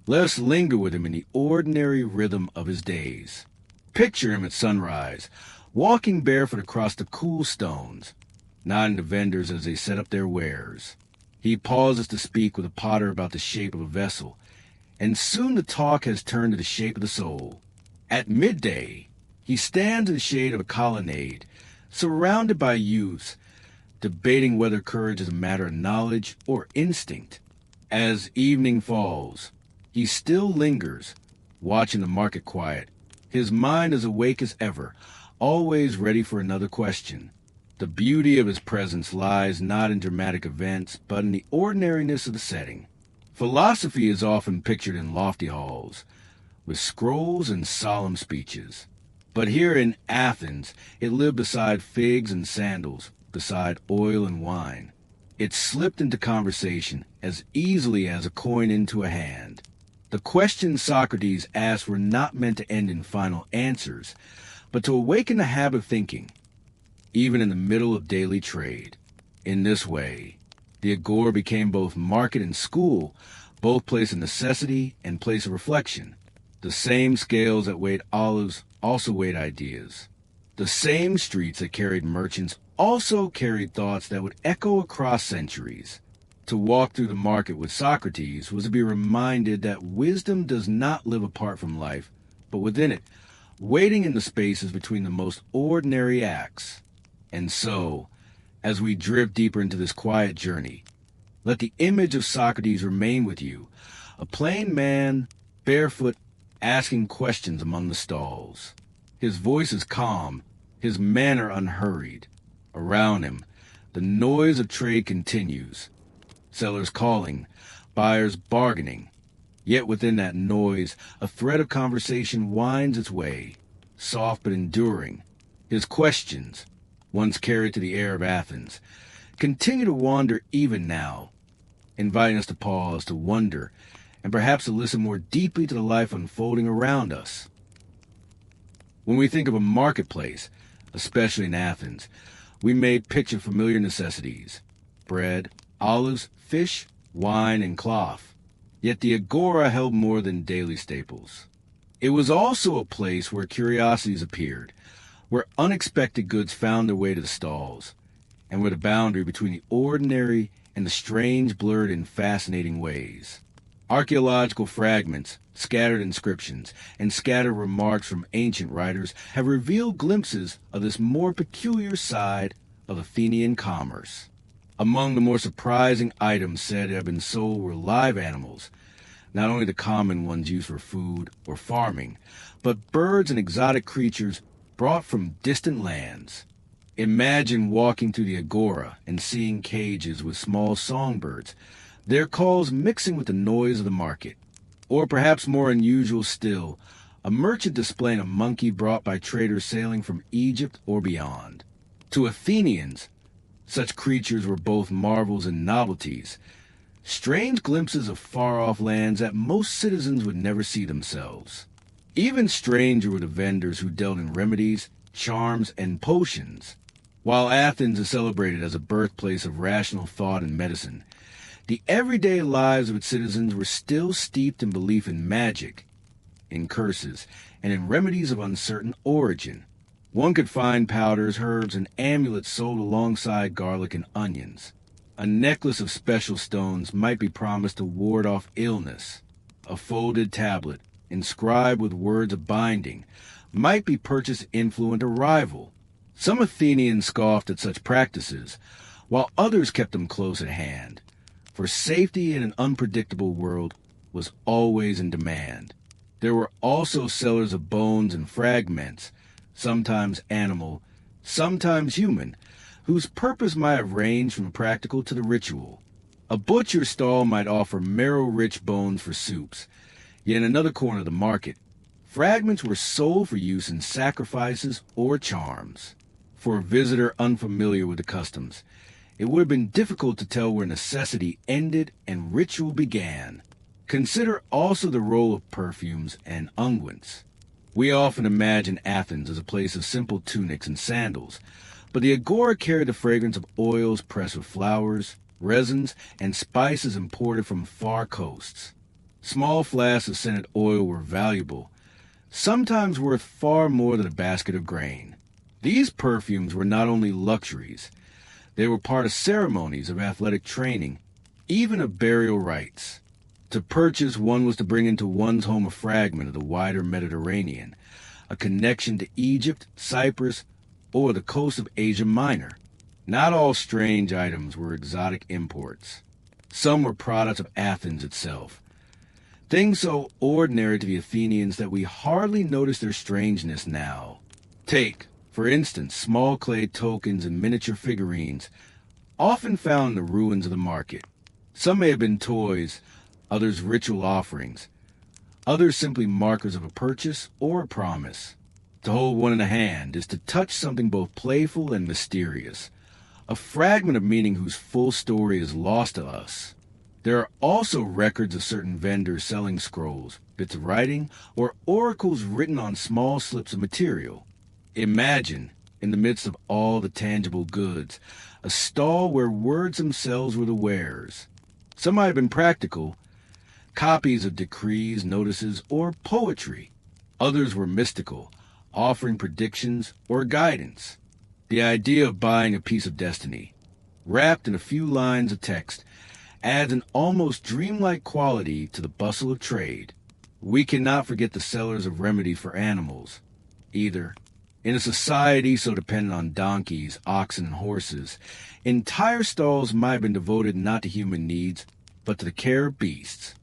[SPEAKER 1] let us linger with him in the ordinary rhythm of his days. Picture him at sunrise, walking barefoot across the cool stones, nodding to vendors as they set up their wares. He pauses to speak with a potter about the shape of a vessel, and soon the talk has turned to the shape of the soul. At midday, he stands in the shade of a colonnade, surrounded by youths, debating whether courage is a matter of knowledge or instinct. As evening falls, he still lingers, watching the market quiet, his mind as awake as ever, always ready for another question. The beauty of his presence lies not in dramatic events, but in the ordinariness of the setting. Philosophy is often pictured in lofty halls, with scrolls and solemn speeches. But here in Athens, it lived beside figs and sandals, beside oil and wine. It slipped into conversation as easily as a coin into a hand. The questions Socrates asked were not meant to end in final answers, but to awaken the habit of thinking, even in the middle of daily trade. In this way, the agora became both market and school, both place of necessity and place of reflection. The same scales that weighed olives also weighed ideas. The same streets that carried merchants also carried thoughts that would echo across centuries. To walk through the market with Socrates was to be reminded that wisdom does not live apart from life, but within it, waiting in the spaces between the most ordinary acts. And so, as we drift deeper into this quiet journey, let the image of Socrates remain with you, a plain man, barefoot, asking questions among the stalls. His voice is calm, his manner unhurried. Around him, the noise of trade continues. Sellers calling, buyers bargaining. Yet within that noise, a thread of conversation winds its way, soft but enduring. His questions, once carried to the air of Athens, continue to wander even now, inviting us to pause, to wonder, and perhaps to listen more deeply to the life unfolding around us. When we think of a marketplace, especially in Athens, we may picture familiar necessities: bread, olives, fish, wine, and cloth. Yet the agora held more than daily staples. It was also a place where curiosities appeared, where unexpected goods found their way to the stalls, and where the boundary between the ordinary and the strange blurred in fascinating ways. Archaeological fragments, scattered inscriptions, and scattered remarks from ancient writers have revealed glimpses of this more peculiar side of Athenian commerce. Among the more surprising items said to have been sold were live animals, not only the common ones used for food or farming, but birds and exotic creatures brought from distant lands. Imagine walking through the agora and seeing cages with small songbirds, their calls mixing with the noise of the market. Or perhaps more unusual still, a merchant displaying a monkey brought by traders sailing from Egypt or beyond. To Athenians, such creatures were both marvels and novelties, strange glimpses of far-off lands that most citizens would never see themselves. Even stranger were the vendors who dealt in remedies, charms, and potions. While Athens is celebrated as a birthplace of rational thought and medicine, the everyday lives of its citizens were still steeped in belief in magic, in curses, and in remedies of uncertain origin. One could find powders, herbs, and amulets sold alongside garlic and onions. A necklace of special stones might be promised to ward off illness. A folded tablet, inscribed with words of binding, might be purchased to influence a rival. Some Athenians scoffed at such practices, while others kept them close at hand, for safety in an unpredictable world was always in demand. There were also sellers of bones and fragments, sometimes animal, sometimes human, whose purpose might have ranged from the practical to the ritual. A butcher's stall might offer marrow-rich bones for soups, yet in another corner of the market, fragments were sold for use in sacrifices or charms. For a visitor unfamiliar with the customs, it would have been difficult to tell where necessity ended and ritual began. Consider also the role of perfumes and unguents. We often imagine Athens as a place of simple tunics and sandals, but the agora carried the fragrance of oils pressed with flowers, resins, and spices imported from far coasts. Small flasks of scented oil were valuable, sometimes worth far more than a basket of grain. These perfumes were not only luxuries, they were part of ceremonies of athletic training, even of burial rites. To purchase, one was to bring into one's home a fragment of the wider Mediterranean, a connection to Egypt, Cyprus, or the coast of Asia Minor. Not all strange items were exotic imports. Some were products of Athens itself, things so ordinary to the Athenians that we hardly notice their strangeness now. Take, for instance, small clay tokens and miniature figurines, often found in the ruins of the market. Some may have been toys, others ritual offerings, others simply markers of a purchase or a promise. To hold one in the hand is to touch something both playful and mysterious, a fragment of meaning whose full story is lost to us. There are also records of certain vendors selling scrolls, bits of writing, or oracles written on small slips of material. Imagine, in the midst of all the tangible goods, a stall where words themselves were the wares. Some might have been practical, copies of decrees, notices, or poetry. Others were mystical, offering predictions or guidance. The idea of buying a piece of destiny, wrapped in a few lines of text, adds an almost dreamlike quality to the bustle of trade. We cannot forget the sellers of remedies for animals, either. In a society so dependent on donkeys, oxen, and horses, entire stalls might have been devoted not to human needs, but to the care of beasts.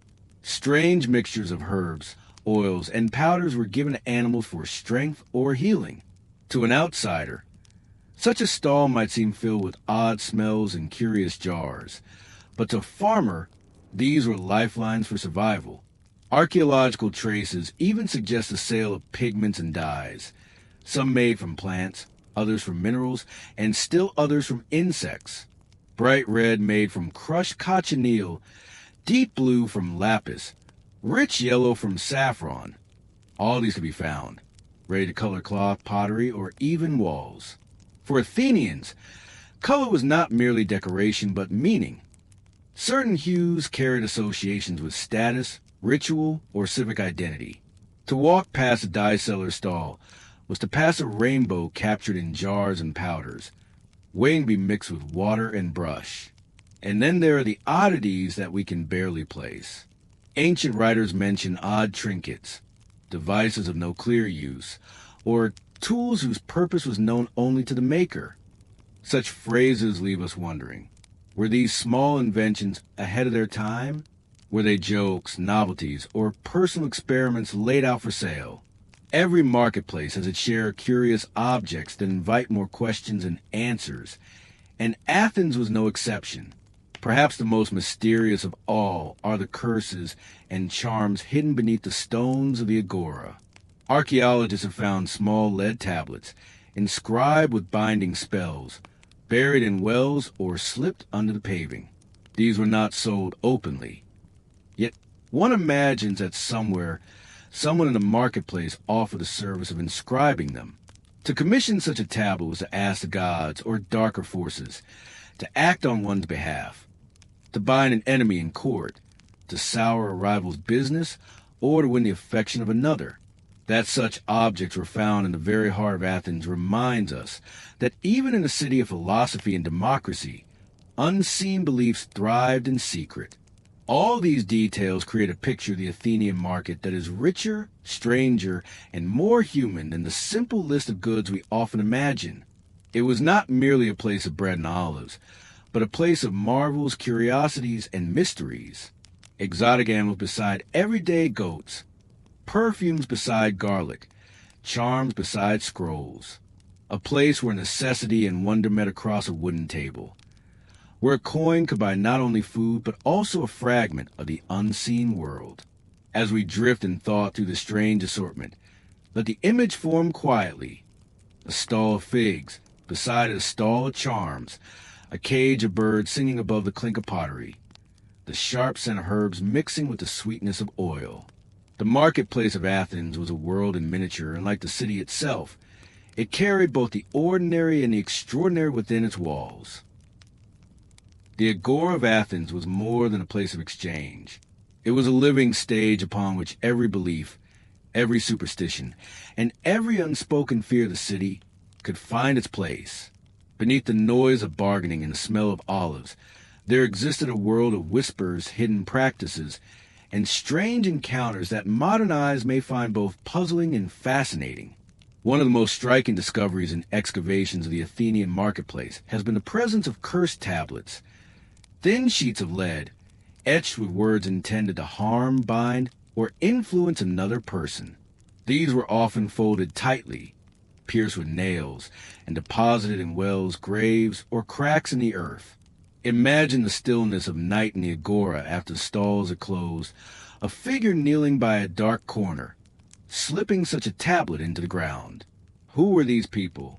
[SPEAKER 1] Strange mixtures of herbs, oils, and powders were given to animals for strength or healing. To an outsider, such a stall might seem filled with odd smells and curious jars, but to a farmer, these were lifelines for survival. Archaeological traces even suggest the sale of pigments and dyes, some made from plants, others from minerals, and still others from insects. Bright red made from crushed cochineal, deep blue from lapis, rich yellow from saffron. All these could be found, ready to color cloth, pottery, or even walls. For Athenians, color was not merely decoration but meaning. Certain hues carried associations with status, ritual, or civic identity. To walk past a dye seller's stall was to pass a rainbow captured in jars and powders, waiting to be mixed with water and brush. And then there are the oddities that we can barely place. Ancient writers mention odd trinkets, devices of no clear use, or tools whose purpose was known only to the maker. Such phrases leave us wondering, were these small inventions ahead of their time? Were they jokes, novelties, or personal experiments laid out for sale? Every marketplace has its share of curious objects that invite more questions than answers, and Athens was no exception. Perhaps the most mysterious of all are the curses and charms hidden beneath the stones of the agora. Archaeologists have found small lead tablets, inscribed with binding spells, buried in wells or slipped under the paving. These were not sold openly. Yet one imagines that somewhere, someone in the marketplace offered the service of inscribing them. To commission such a tablet was to ask the gods or darker forces to act on one's behalf, to bind an enemy in court, to sour a rival's business, or to win the affection of another. That such objects were found in the very heart of Athens reminds us that even in a city of philosophy and democracy, unseen beliefs thrived in secret. All these details create a picture of the Athenian market that is richer, stranger, and more human than the simple list of goods we often imagine. It was not merely a place of bread and olives, but a place of marvels, curiosities, and mysteries. Exotic animals beside everyday goats, perfumes beside garlic, charms beside scrolls. A place where necessity and wonder met across a wooden table, where a coin could buy not only food, but also a fragment of the unseen world. As we drift in thought through the strange assortment, let the image form quietly. A stall of figs, beside it a stall of charms, a cage of birds singing above the clink of pottery, the sharp scent of herbs mixing with the sweetness of oil. The marketplace of Athens was a world in miniature, and like the city itself, it carried both the ordinary and the extraordinary within its walls. The agora of Athens was more than a place of exchange. It was a living stage upon which every belief, every superstition, and every unspoken fear of the city could find its place. Beneath the noise of bargaining and the smell of olives, there existed a world of whispers, hidden practices, and strange encounters that modern eyes may find both puzzling and fascinating. One of the most striking discoveries in excavations of the Athenian marketplace has been the presence of cursed tablets, thin sheets of lead, etched with words intended to harm, bind, or influence another person. These were often folded tightly, pierced with nails, and deposited in wells, graves, or cracks in the earth. Imagine the stillness of night in the agora after the stalls are closed, a figure kneeling by a dark corner, slipping such a tablet into the ground. Who were these people?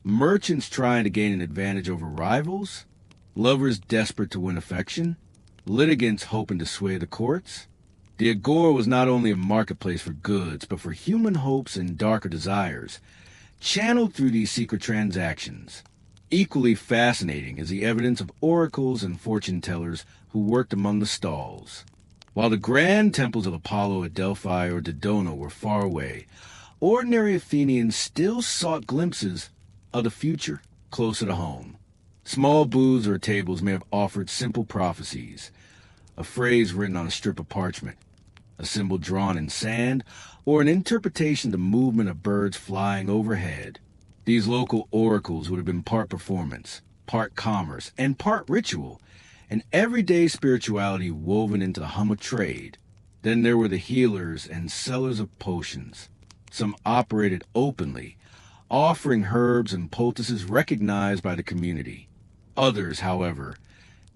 [SPEAKER 1] Merchants trying to gain an advantage over rivals? Lovers desperate to win affection? Litigants hoping to sway the courts? The agora was not only a marketplace for goods, but for human hopes and darker desires, channeled through these secret transactions. Equally fascinating is the evidence of oracles and fortune-tellers who worked among the stalls. While the grand temples of Apollo at Delphi or Dodona were far away, ordinary Athenians still sought glimpses of the future closer to home. Small booths or tables may have offered simple prophecies, a phrase written on a strip of parchment, a symbol drawn in sand, or an interpretation of the movement of birds flying overhead. These local oracles would have been part performance, part commerce, and part ritual, and everyday spirituality woven into the hum of trade. Then there were the healers and sellers of potions. Some operated openly, offering herbs and poultices recognized by the community. Others, however,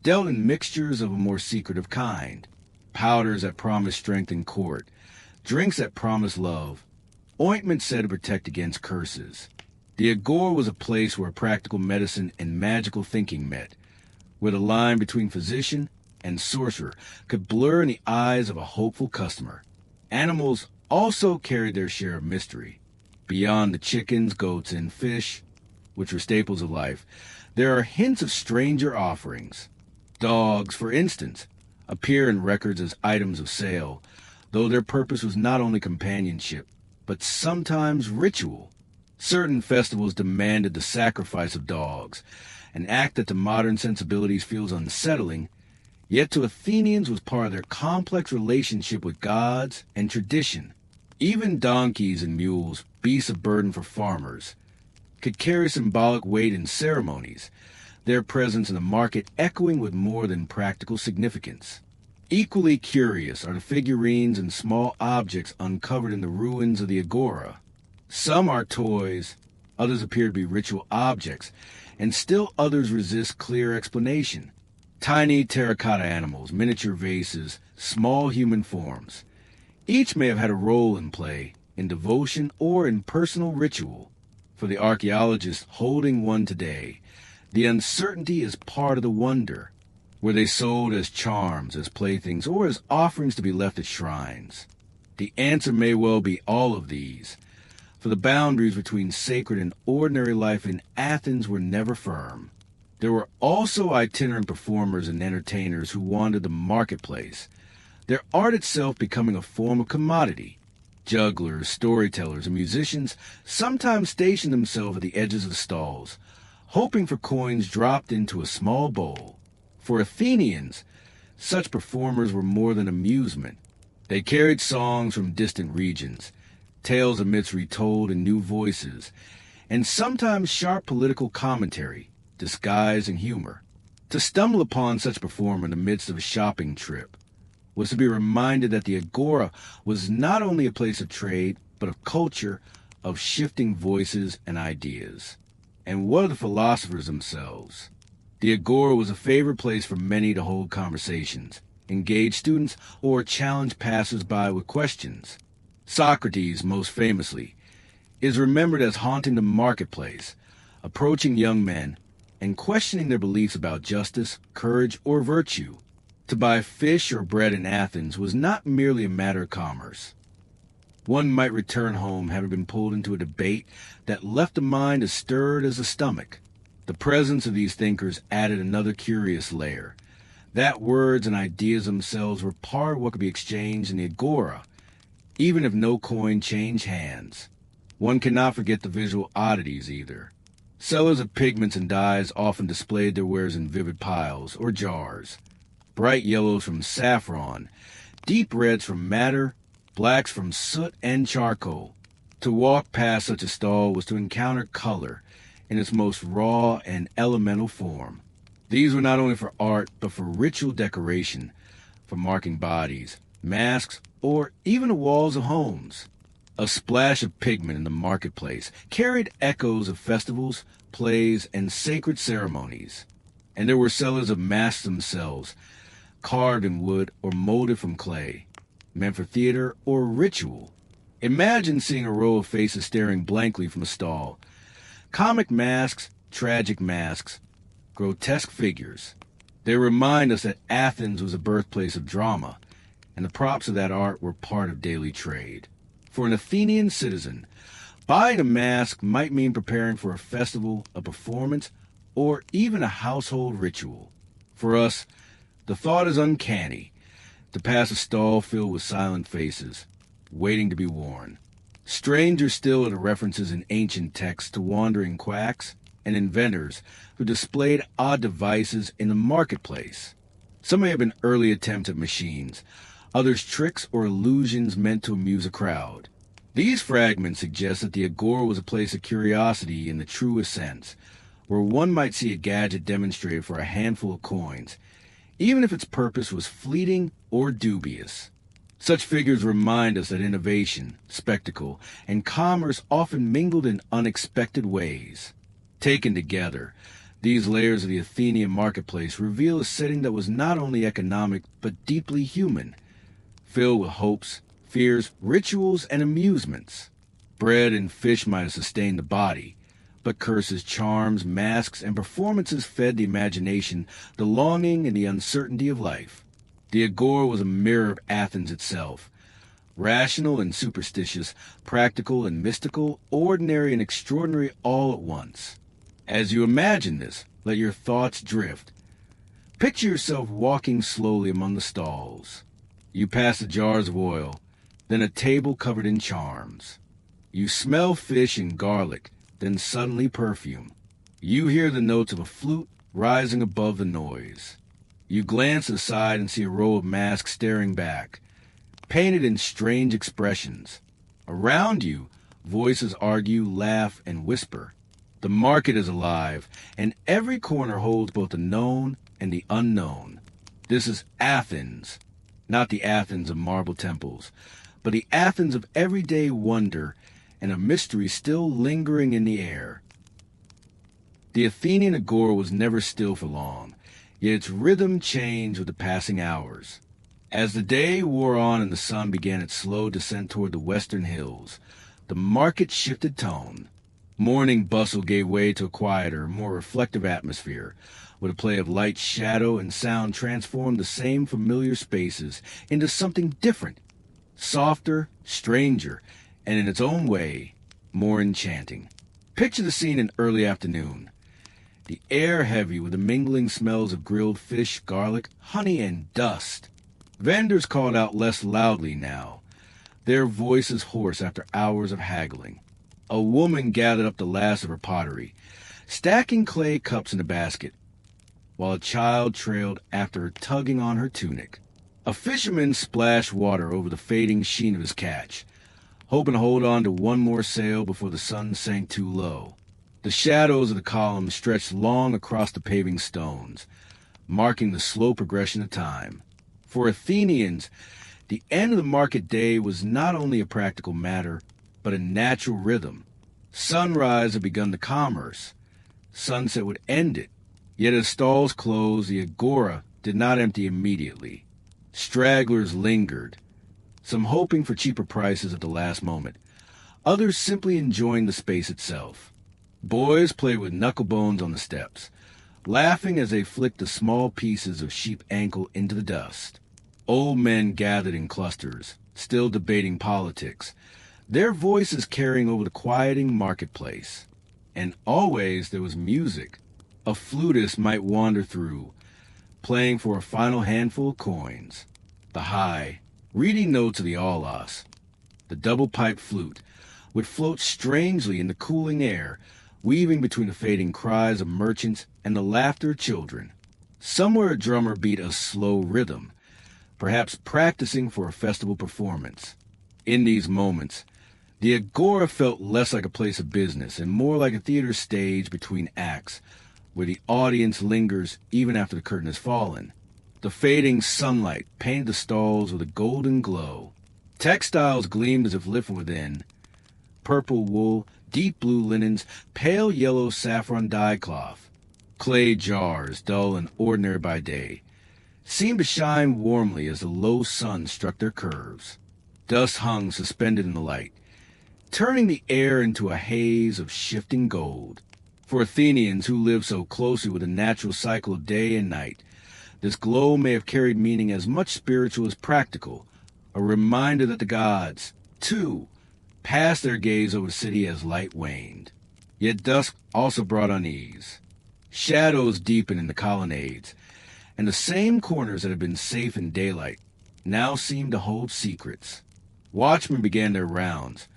[SPEAKER 1] dealt in mixtures of a more secretive kind. Powders that promised strength in court, drinks that promised love, ointments said to protect against curses. The agora was a place where practical medicine and magical thinking met, where the line between physician and sorcerer could blur in the eyes of a hopeful customer. Animals also carried their share of mystery. Beyond the chickens, goats, and fish, which were staples of life, there are hints of stranger offerings. Dogs, for instance, appear in records as items of sale, though their purpose was not only companionship, but sometimes ritual. Certain festivals demanded the sacrifice of dogs, an act that to modern sensibilities feels unsettling, yet to Athenians was part of their complex relationship with gods and tradition. Even donkeys and mules, beasts of burden for farmers, could carry symbolic weight in ceremonies, their presence in the market echoing with more than practical significance. Equally curious are the figurines and small objects uncovered in the ruins of the agora. Some are toys, others appear to be ritual objects, and still others resist clear explanation. Tiny terracotta animals, miniature vases, small human forms. Each may have had a role in play, in devotion, or in personal ritual. For the archaeologist holding one today, the uncertainty is part of the wonder. Were they sold as charms, as playthings, or as offerings to be left at shrines? The answer may well be all of these, for the boundaries between sacred and ordinary life in Athens were never firm. There were also itinerant performers and entertainers who wandered the marketplace, their art itself becoming a form of commodity. Jugglers, storytellers, and musicians sometimes stationed themselves at the edges of the stalls, hoping for coins dropped into a small bowl. For Athenians, such performers were more than amusement. They carried songs from distant regions, tales of myths retold in new voices, and sometimes sharp political commentary, disguised in humor. To stumble upon such a performer in the midst of a shopping trip was to be reminded that the agora was not only a place of trade, but of culture, of shifting voices and ideas. And what of the philosophers themselves? The agora was a favorite place for many to hold conversations, engage students, or challenge passers-by with questions. Socrates, most famously, is remembered as haunting the marketplace, approaching young men, and questioning their beliefs about justice, courage, or virtue. To buy fish or bread in Athens was not merely a matter of commerce. One might return home having been pulled into a debate that left the mind as stirred as the stomach. The presence of these thinkers added another curious layer, that words and ideas themselves were part of what could be exchanged in the agora, even if no coin changed hands. One cannot forget the visual oddities either. Sellers of pigments and dyes often displayed their wares in vivid piles or jars. Bright yellows from saffron, deep reds from madder, blacks from soot and charcoal. To walk past such a stall was to encounter color in its most raw and elemental form. These were not only for art, but for ritual decoration, for marking bodies, masks, or even the walls of homes. A splash of pigment in the marketplace carried echoes of festivals, plays, and sacred ceremonies. And there were sellers of masks themselves, carved in wood or molded from clay, meant for theater or ritual. Imagine seeing a row of faces staring blankly from a stall. Comic masks, tragic masks, grotesque figures. They remind us that Athens was a birthplace of drama, and the props of that art were part of daily trade. For an Athenian citizen, buying a mask might mean preparing for a festival, a performance, or even a household ritual. For us, the thought is uncanny, to pass a stall filled with silent faces, waiting to be worn. Stranger still are the references in ancient texts to wandering quacks and inventors who displayed odd devices in the marketplace. Some may have been early attempts at machines, others tricks or illusions meant to amuse a crowd. These fragments suggest that the agora was a place of curiosity in the truest sense, where one might see a gadget demonstrated for a handful of coins, even if its purpose was fleeting or dubious. Such figures remind us that innovation, spectacle, and commerce often mingled in unexpected ways. Taken together, these layers of the Athenian marketplace reveal a setting that was not only economic but deeply human, filled with hopes, fears, rituals, and amusements. Bread and fish might have sustained the body, but curses, charms, masks, and performances fed the imagination, the longing, and the uncertainty of life. The agora was a mirror of Athens itself, rational and superstitious, practical and mystical, ordinary and extraordinary all at once. As you imagine this, let your thoughts drift. Picture yourself walking slowly among the stalls. You pass the jars of oil, then a table covered in charms. You smell fish and garlic, then suddenly perfume. You hear the notes of a flute rising above the noise. You glance aside and see a row of masks staring back, painted in strange expressions. Around you, voices argue, laugh, and whisper. The market is alive, and every corner holds both the known and the unknown. This is Athens, not the Athens of marble temples, but the Athens of everyday wonder and a mystery still lingering in the air. The Athenian agora was never still for long, yet its rhythm changed with the passing hours. As the day wore on and the sun began its slow descent toward the western hills, the market shifted tone. Morning bustle gave way to a quieter, more reflective atmosphere, with a play of light, shadow, and sound transformed the same familiar spaces into something different, softer, stranger, and in its own way, more enchanting. Picture the scene in early afternoon. The air heavy with the mingling smells of grilled fish, garlic, honey, and dust. Vendors called out less loudly now, their voices hoarse after hours of haggling. A woman gathered up the last of her pottery, stacking clay cups in a basket, while a child trailed after her, tugging on her tunic. A fisherman splashed water over the fading sheen of his catch, hoping to hold on to one more sail before the sun sank too low. The shadows of the columns stretched long across the paving stones, marking the slow progression of time. For Athenians, the end of the market day was not only a practical matter, but a natural rhythm. Sunrise had begun the commerce. Sunset would end it. Yet as stalls closed, the agora did not empty immediately. Stragglers lingered, some hoping for cheaper prices at the last moment, others simply enjoying the space itself. Boys played with knuckle bones on the steps, laughing as they flicked the small pieces of sheep ankle into the dust. Old men gathered in clusters, still debating politics, their voices carrying over the quieting marketplace. And always there was music. A flutist might wander through, playing for a final handful of coins. The high, reedy notes of the aulos, the double-piped flute, would float strangely in the cooling air, weaving between the fading cries of merchants and the laughter of children. Somewhere a drummer beat a slow rhythm, perhaps practicing for a festival performance. In these moments, the agora felt less like a place of business and more like a theater stage between acts, where the audience lingers even after the curtain has fallen. The fading sunlight painted the stalls with a golden glow. Textiles gleamed as if lit from within. Purple wool, deep blue linens, pale yellow saffron dye cloth. Clay jars, dull and ordinary by day, seemed to shine warmly as the low sun struck their curves. Dust hung suspended in the light, turning the air into a haze of shifting gold. For Athenians who lived so closely with the natural cycle of day and night, this glow may have carried meaning as much spiritual as practical, a reminder that the gods, too, passed their gaze over the city as light waned. Yet dusk also brought unease. Shadows deepened in the colonnades, and the same corners that had been safe in daylight now seemed to hold secrets. Watchmen began their rounds,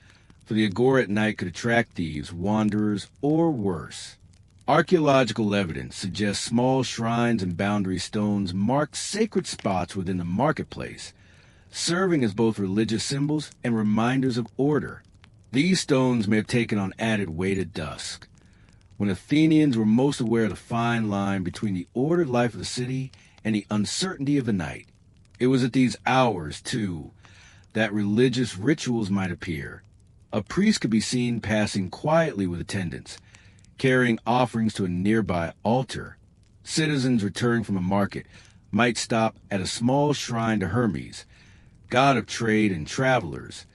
[SPEAKER 1] for the agora at night could attract thieves, wanderers, or worse. Archaeological evidence suggests small shrines and boundary stones marked sacred spots within the marketplace, serving as both religious symbols and reminders of order. These stones may have taken on added weight at dusk, when Athenians were most aware of the fine line between the ordered life of the city and the uncertainty of the night. It was at these hours, too, that religious rituals might appear. A priest could be seen passing quietly with attendants, carrying offerings to a nearby altar. Citizens returning from a market might stop at a small shrine to Hermes, god of trade and travelers,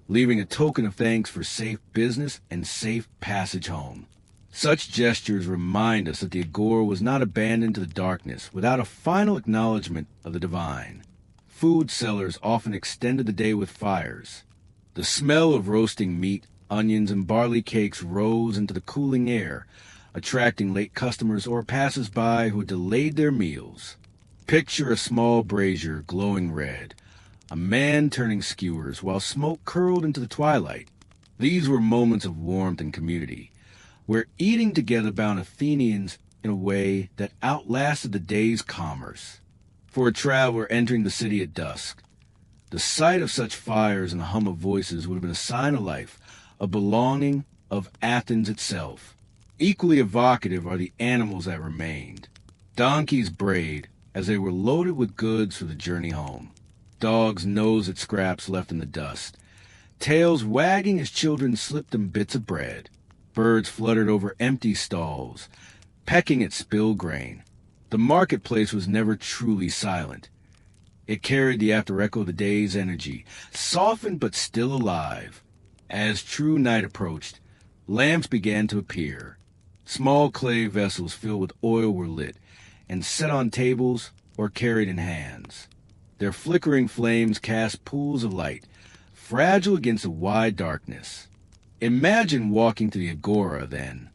[SPEAKER 1] leaving a token of thanks for safe business and safe passage home. Such gestures remind us that the agora was not abandoned to the darkness without a final acknowledgement of the divine. Food sellers often extended the day with fires. The smell of roasting meat, onions, and barley cakes rose into the cooling air, attracting late customers or passers-by who had delayed their meals. Picture a small brazier glowing red, a man turning skewers while smoke curled into the twilight. These were moments of warmth and community, where eating together bound Athenians in a way that outlasted the day's commerce. For a traveler entering the city at dusk, the sight of such fires and the hum of voices would have been a sign of life, a belonging of Athens itself. Equally evocative are the animals that remained. Donkeys brayed as they were loaded with goods for the journey home. Dogs nosed at scraps left in the dust, tails wagging as children slipped them bits of bread. Birds fluttered over empty stalls, pecking at spilled grain. The marketplace was never truly silent. It carried the after-echo of the day's energy, softened but still alive. As true night approached, lamps began to appear. Small clay vessels filled with oil were lit and set on tables or carried in hands. Their flickering flames cast pools of light, fragile against the wide darkness. Imagine walking to the agora, then.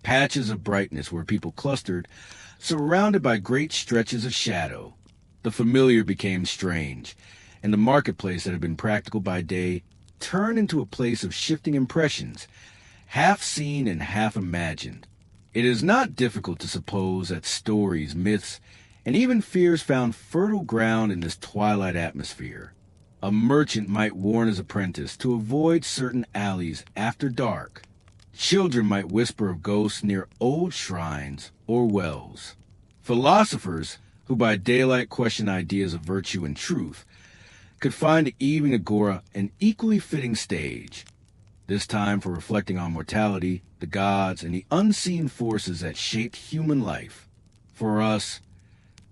[SPEAKER 1] Patches of brightness where people clustered, surrounded by great stretches of shadow. The familiar became strange, and the marketplace that had been practical by day turned into a place of shifting impressions, half seen and half imagined. It is not difficult to suppose that stories, myths, and even fears found fertile ground in this twilight atmosphere. A merchant might warn his apprentice to avoid certain alleys after dark. Children might whisper of ghosts near old shrines or wells. Philosophers, who by daylight question ideas of virtue and truth, could find the evening agora an equally fitting stage, this time for reflecting on mortality, the gods, and the unseen forces that shaped human life. For us,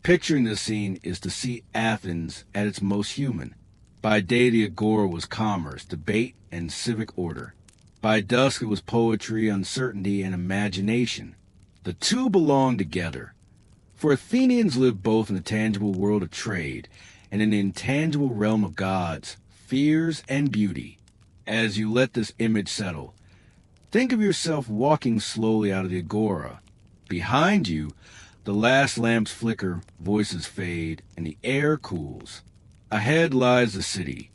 [SPEAKER 1] picturing this scene is to see Athens at its most human. By day, the agora was commerce, debate, and civic order. By dusk, it was poetry, uncertainty, and imagination. The two belonged together, for Athenians lived both in the tangible world of trade and in the intangible realm of gods, fears, and beauty. As you let this image settle, think of yourself walking slowly out of the agora. Behind you, the last lamps flicker, voices fade, and the air cools. Ahead lies the city,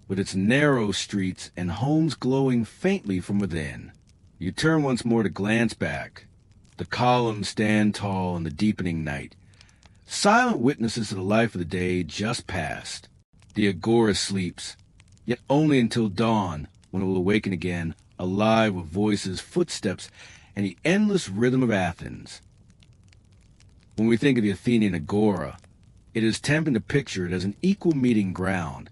[SPEAKER 1] with its narrow streets and homes glowing faintly from within. You turn once more to glance back. The columns stand tall in the deepening night, silent witnesses to the life of the day just past. The agora sleeps, yet only until dawn, when it will awaken again, alive with voices, footsteps, and the endless rhythm of Athens. When we think of the Athenian agora, it is tempting to picture it as an equal meeting ground,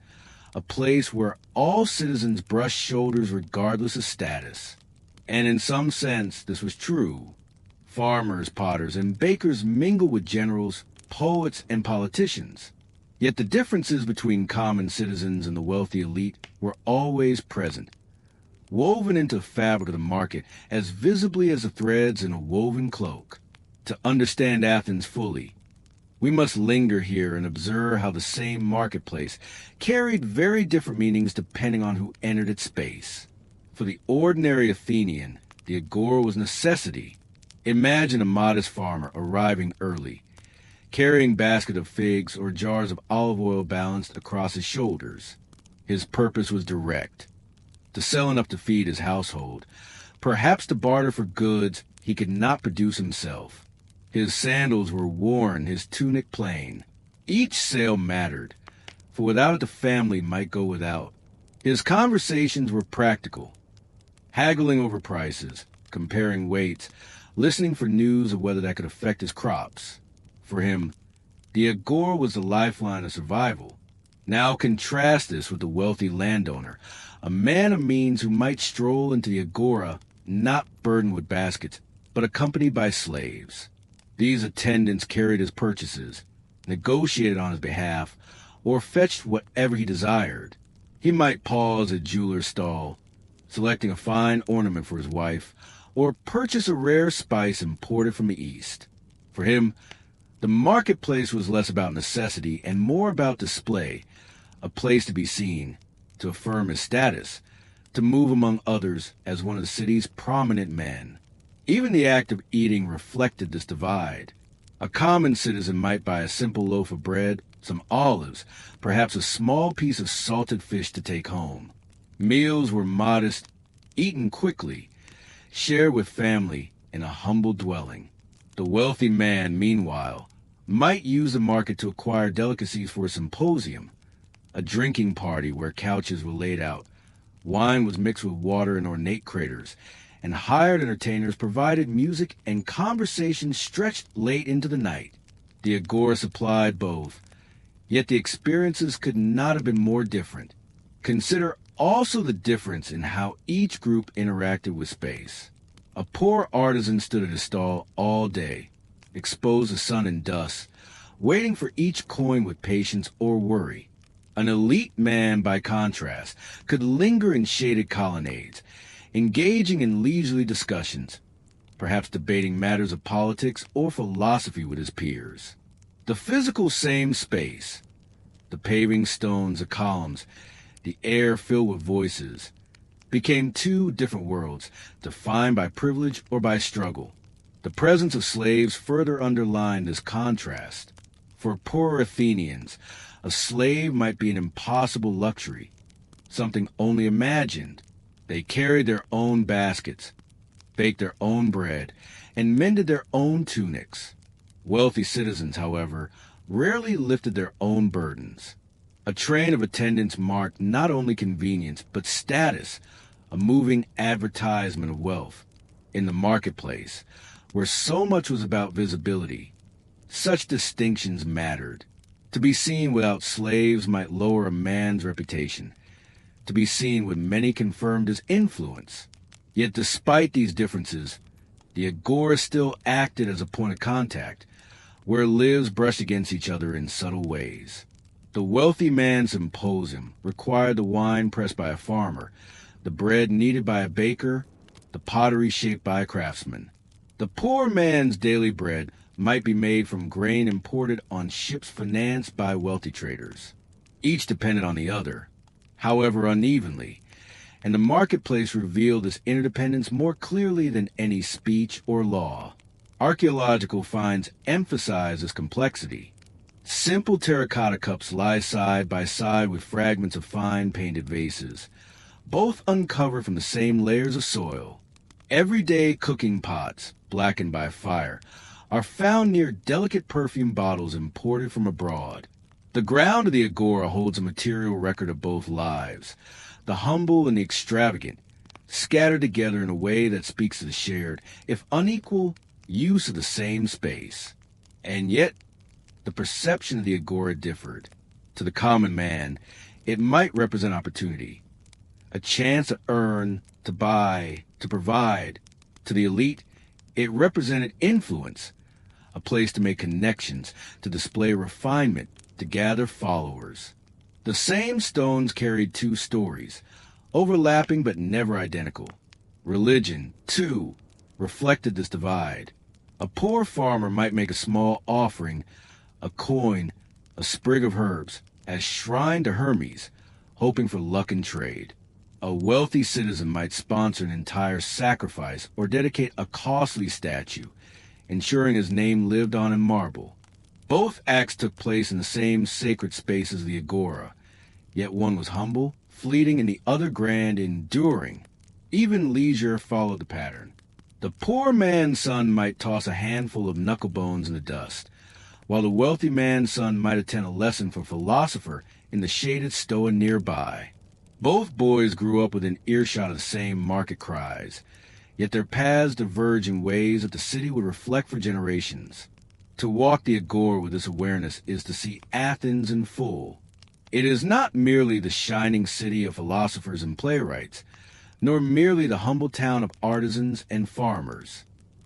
[SPEAKER 1] a place where all citizens brush shoulders regardless of status. And in some sense, this was true. Farmers, potters, and bakers mingle with generals, poets, and politicians. Yet the differences between common citizens and the wealthy elite were always present, woven into the fabric of the market as visibly as the threads in a woven cloak. To understand Athens fully, we must linger here and observe how the same marketplace carried very different meanings depending on who entered its space. For the ordinary Athenian, the agora was necessity. Imagine a modest farmer arriving early, carrying a basket of figs or jars of olive oil balanced across his shoulders. His purpose was direct: to sell enough to feed his household, perhaps to barter for goods he could not produce himself. His sandals were worn, his tunic plain. Each sale mattered, for without it the family might go without. His conversations were practical, haggling over prices, comparing weights, listening for news of whether that could affect his crops. For him, the agora was the lifeline of survival. Now contrast this with the wealthy landowner, a man of means who might stroll into the agora not burdened with baskets, but accompanied by slaves. These attendants carried his purchases, negotiated on his behalf, or fetched whatever he desired. He might pause at a jeweler's stall, selecting a fine ornament for his wife, or purchase a rare spice imported from the East. For him, the marketplace was less about necessity and more about display, a place to be seen, to affirm his status, to move among others as one of the city's prominent men. Even the act of eating reflected this divide. A common citizen might buy a simple loaf of bread, some olives, perhaps a small piece of salted fish to take home. Meals were modest, eaten quickly, shared with family in a humble dwelling. The wealthy man, meanwhile, might use the market to acquire delicacies for a symposium, a drinking party where couches were laid out, wine was mixed with water in ornate craters, and hired entertainers provided music and conversation stretched late into the night. The agora supplied both, yet the experiences could not have been more different. Consider also the difference in how each group interacted with space. A poor artisan stood at his stall all day, exposed to sun and dust, waiting for each coin with patience or worry. An elite man, by contrast, could linger in shaded colonnades, engaging in leisurely discussions, perhaps debating matters of politics or philosophy with his peers. The physical same space, the paving stones, the columns, the air filled with voices, became two different worlds, defined by privilege or by struggle. The presence of slaves further underlined this contrast. For poor Athenians, a slave might be an impossible luxury, something only imagined. They carried their own baskets, baked their own bread, and mended their own tunics. Wealthy citizens, however, rarely lifted their own burdens. A train of attendants marked not only convenience, but status, a moving advertisement of wealth. In the marketplace, where so much was about visibility, such distinctions mattered. To be seen without slaves might lower a man's reputation. To be seen with many confirmed his influence. Yet despite these differences, the agora still acted as a point of contact, where lives brushed against each other in subtle ways. The wealthy man's symposium required the wine pressed by a farmer, the bread kneaded by a baker, the pottery shaped by a craftsman. The poor man's daily bread might be made from grain imported on ships financed by wealthy traders. Each depended on the other, however unevenly, and the marketplace revealed this interdependence more clearly than any speech or law. Archaeological finds emphasize this complexity. Simple terracotta cups lie side by side with fragments of fine painted vases, both uncovered from the same layers of soil. Everyday cooking pots, blackened by fire, are found near delicate perfume bottles imported from abroad. The ground of the agora holds a material record of both lives, the humble and the extravagant, scattered together in a way that speaks to the shared, if unequal, use of the same space. And yet, the perception of the agora differed. To the common man, it might represent opportunity, a chance to earn, to buy, to provide. To the elite, it represented influence, a place to make connections, to display refinement, to gather followers. The same stones carried two stories, overlapping but never identical. Religion, too, reflected this divide. A poor farmer might make a small offering, a coin, a sprig of herbs, as shrine to Hermes, hoping for luck in trade. A wealthy citizen might sponsor an entire sacrifice or dedicate a costly statue, ensuring his name lived on in marble. Both acts took place in the same sacred space as the agora, yet one was humble, fleeting, and the other grand, enduring. Even leisure followed the pattern. The poor man's son might toss a handful of knuckle bones in the dust, while the wealthy man's son might attend a lesson from a philosopher in the shaded stoa nearby. Both boys grew up within earshot of the same market cries, yet their paths diverge in ways that the city would reflect for generations. To walk the agora with this awareness is to see Athens in full. It is not merely the shining city of philosophers and playwrights, nor merely the humble town of artisans and farmers.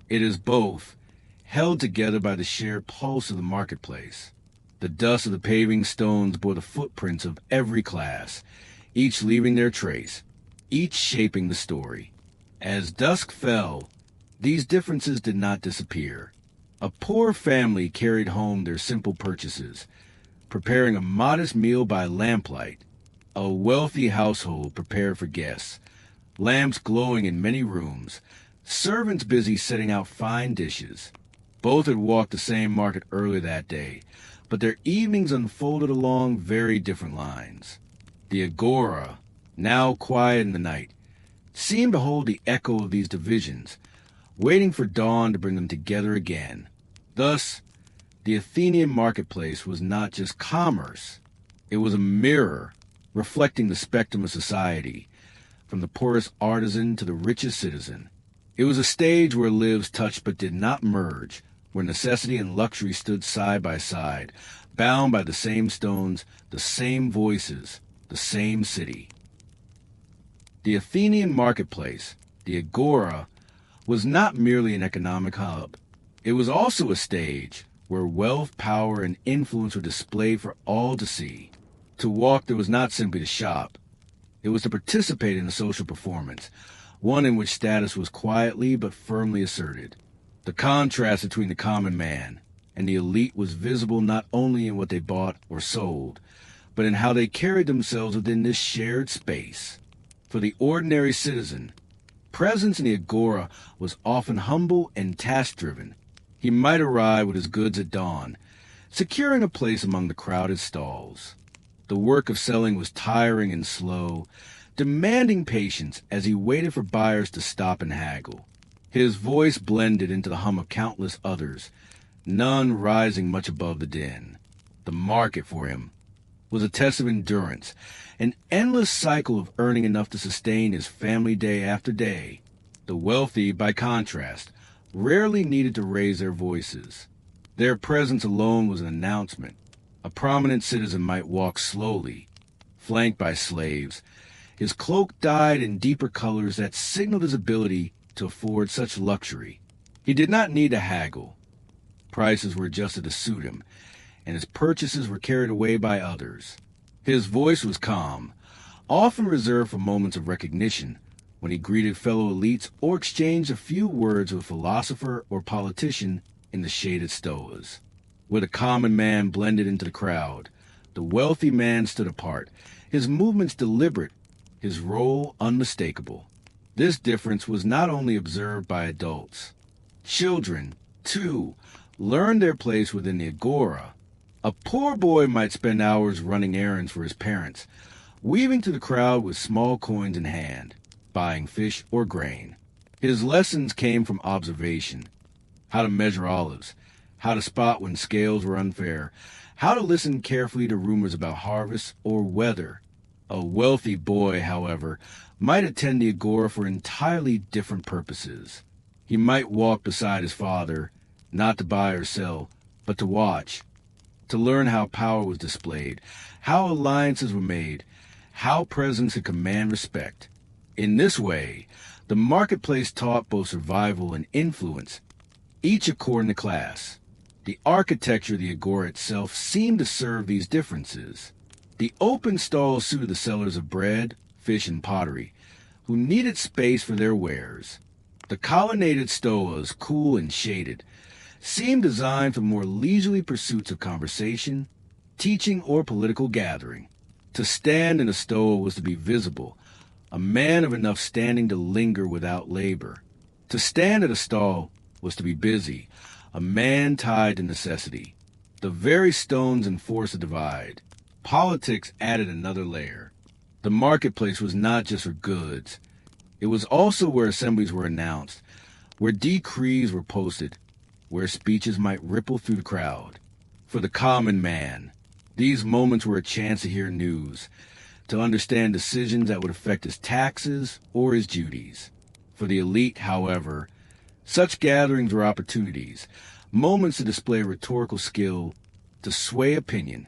[SPEAKER 1] It is both, held together by the shared pulse of the marketplace. The dust of the paving stones bore the footprints of every class, each leaving their trace, each shaping the story. As dusk fell, these differences did not disappear. A poor family carried home their simple purchases, preparing a modest meal by lamplight. A wealthy household prepared for guests, lamps glowing in many rooms, servants busy setting out fine dishes. Both had walked the same market earlier that day, but their evenings unfolded along very different lines. The agora, now quiet in the night, seemed to hold the echo of these divisions, waiting for dawn to bring them together again. Thus, the Athenian marketplace was not just commerce. It was a mirror reflecting the spectrum of society, from the poorest artisan to the richest citizen. It was a stage where lives touched but did not merge, where necessity and luxury stood side by side, bound by the same stones, the same voices, the same city. The Athenian marketplace, the agora, was not merely an economic hub. It was also a stage where wealth, power, and influence were displayed for all to see. To walk there was not simply to shop. It was to participate in a social performance, one in which status was quietly but firmly asserted. The contrast between the common man and the elite was visible not only in what they bought or sold, but in how they carried themselves within this shared space. For the ordinary citizen, presence in the agora was often humble and task-driven. He might arrive with his goods at dawn, securing a place among the crowded stalls. The work of selling was tiring and slow, demanding patience as he waited for buyers to stop and haggle. His voice blended into the hum of countless others, none rising much above the din. The market for him was a test of endurance, an endless cycle of earning enough to sustain his family day after day. The wealthy, by contrast, rarely needed to raise their voices. Their presence alone was an announcement. A prominent citizen might walk slowly, flanked by slaves, his cloak dyed in deeper colors that signaled his ability to afford such luxury. He did not need to haggle. Prices were adjusted to suit him, and his purchases were carried away by others. His voice was calm, often reserved for moments of recognition, when he greeted fellow elites or exchanged a few words with a philosopher or politician in the shaded stoas. Where the common man blended into the crowd, the wealthy man stood apart, his movements deliberate, his role unmistakable. This difference was not only observed by adults. Children, too, learned their place within the agora. A poor boy might spend hours running errands for his parents, weaving through the crowd with small coins in hand, buying fish or grain. His lessons came from observation: how to measure olives, how to spot when scales were unfair, how to listen carefully to rumors about harvests or weather. A wealthy boy, however, might attend the agora for entirely different purposes. He might walk beside his father, not to buy or sell, but to watch, to learn how power was displayed, how alliances were made, how presence could command respect. In this way, the marketplace taught both survival and influence, each according to class. The architecture of the agora itself seemed to serve these differences. The open stalls suited the sellers of bread, fish, and pottery, who needed space for their wares. The colonnaded stoas, cool and shaded, seemed designed for more leisurely pursuits of conversation, teaching, or political gathering. To stand in a stoa was to be visible, a man of enough standing to linger without labor. To stand at a stall was to be busy, a man tied to necessity. The very stones enforced a divide. Politics added another layer. The marketplace was not just for goods. It was also where assemblies were announced, where decrees were posted, where speeches might ripple through the crowd. For the common man, these moments were a chance to hear news, to understand decisions that would affect his taxes or his duties. For the elite, however, such gatherings were opportunities, moments to display rhetorical skill, to sway opinion,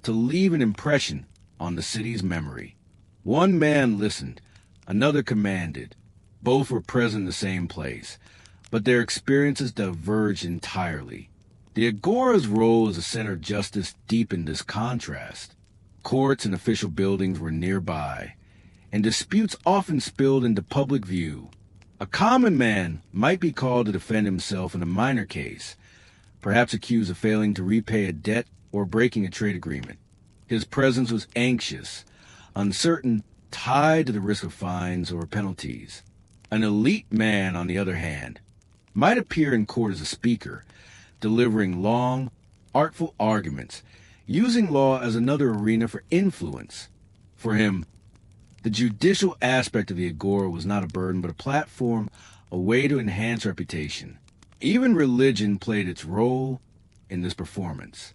[SPEAKER 1] to leave an impression on the city's memory. One man listened, another commanded. Both were present in the same place, but their experiences diverged entirely. The agora's role as a center of justice deepened this contrast. Courts and official buildings were nearby, and disputes often spilled into public view. A common man might be called to defend himself in a minor case, perhaps accused of failing to repay a debt or breaking a trade agreement. His presence was anxious, uncertain, tied to the risk of fines or penalties. An elite man, on the other hand, might appear in court as a speaker, delivering long, artful arguments, using law as another arena for influence. For him, the judicial aspect of the agora was not a burden but a platform, a way to enhance reputation. Even religion played its role in this performance.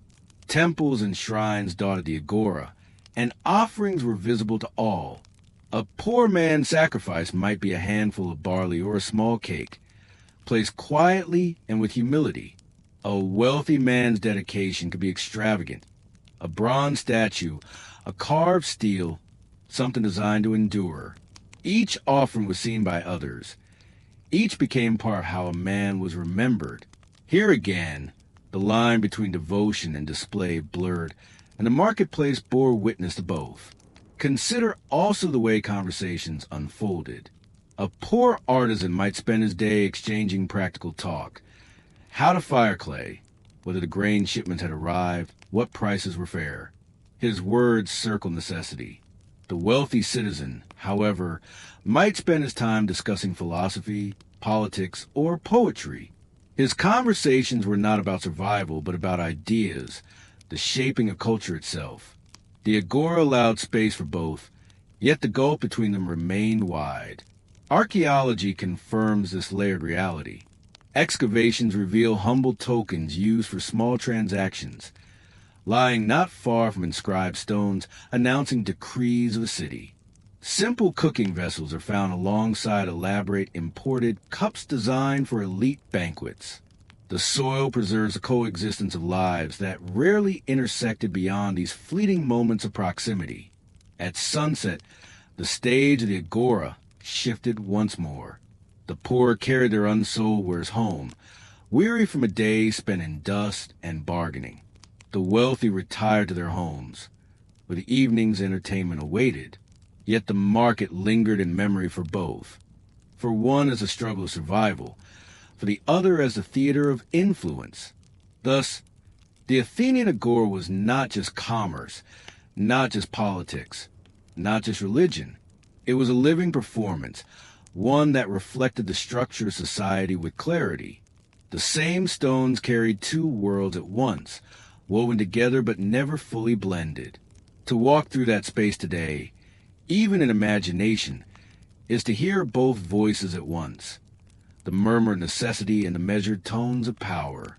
[SPEAKER 1] Temples and shrines dotted the agora, and offerings were visible to all. A poor man's sacrifice might be a handful of barley or a small cake, placed quietly and with humility. A wealthy man's dedication could be extravagant. A bronze statue, a carved stele, something designed to endure. Each offering was seen by others. Each became part of how a man was remembered. Here again, the line between devotion and display blurred, and the marketplace bore witness to both. Consider also the way conversations unfolded. A poor artisan might spend his day exchanging practical talk. How to fire clay, whether the grain shipments had arrived, what prices were fair. His words circle necessity. The wealthy citizen, however, might spend his time discussing philosophy, politics, or poetry. His conversations were not about survival, but about ideas, the shaping of culture itself. The agora allowed space for both, yet the gulf between them remained wide. Archaeology confirms this layered reality. Excavations reveal humble tokens used for small transactions, lying not far from inscribed stones announcing decrees of a city. Simple cooking vessels are found alongside elaborate imported cups designed for elite banquets. The soil preserves the coexistence of lives that rarely intersected beyond these fleeting moments of proximity. At sunset, the stage of the agora shifted once more. The poor carried their unsold wares home, weary from a day spent in dust and bargaining. The wealthy retired to their homes, where the evening's entertainment awaited. Yet the market lingered in memory for both. For one as a struggle of survival, for the other as a theater of influence. Thus, the Athenian agora was not just commerce, not just politics, not just religion. It was a living performance, one that reflected the structure of society with clarity. The same stones carried two worlds at once, woven together but never fully blended. To walk through that space today, even in imagination, is to hear both voices at once, the murmur of necessity and the measured tones of power.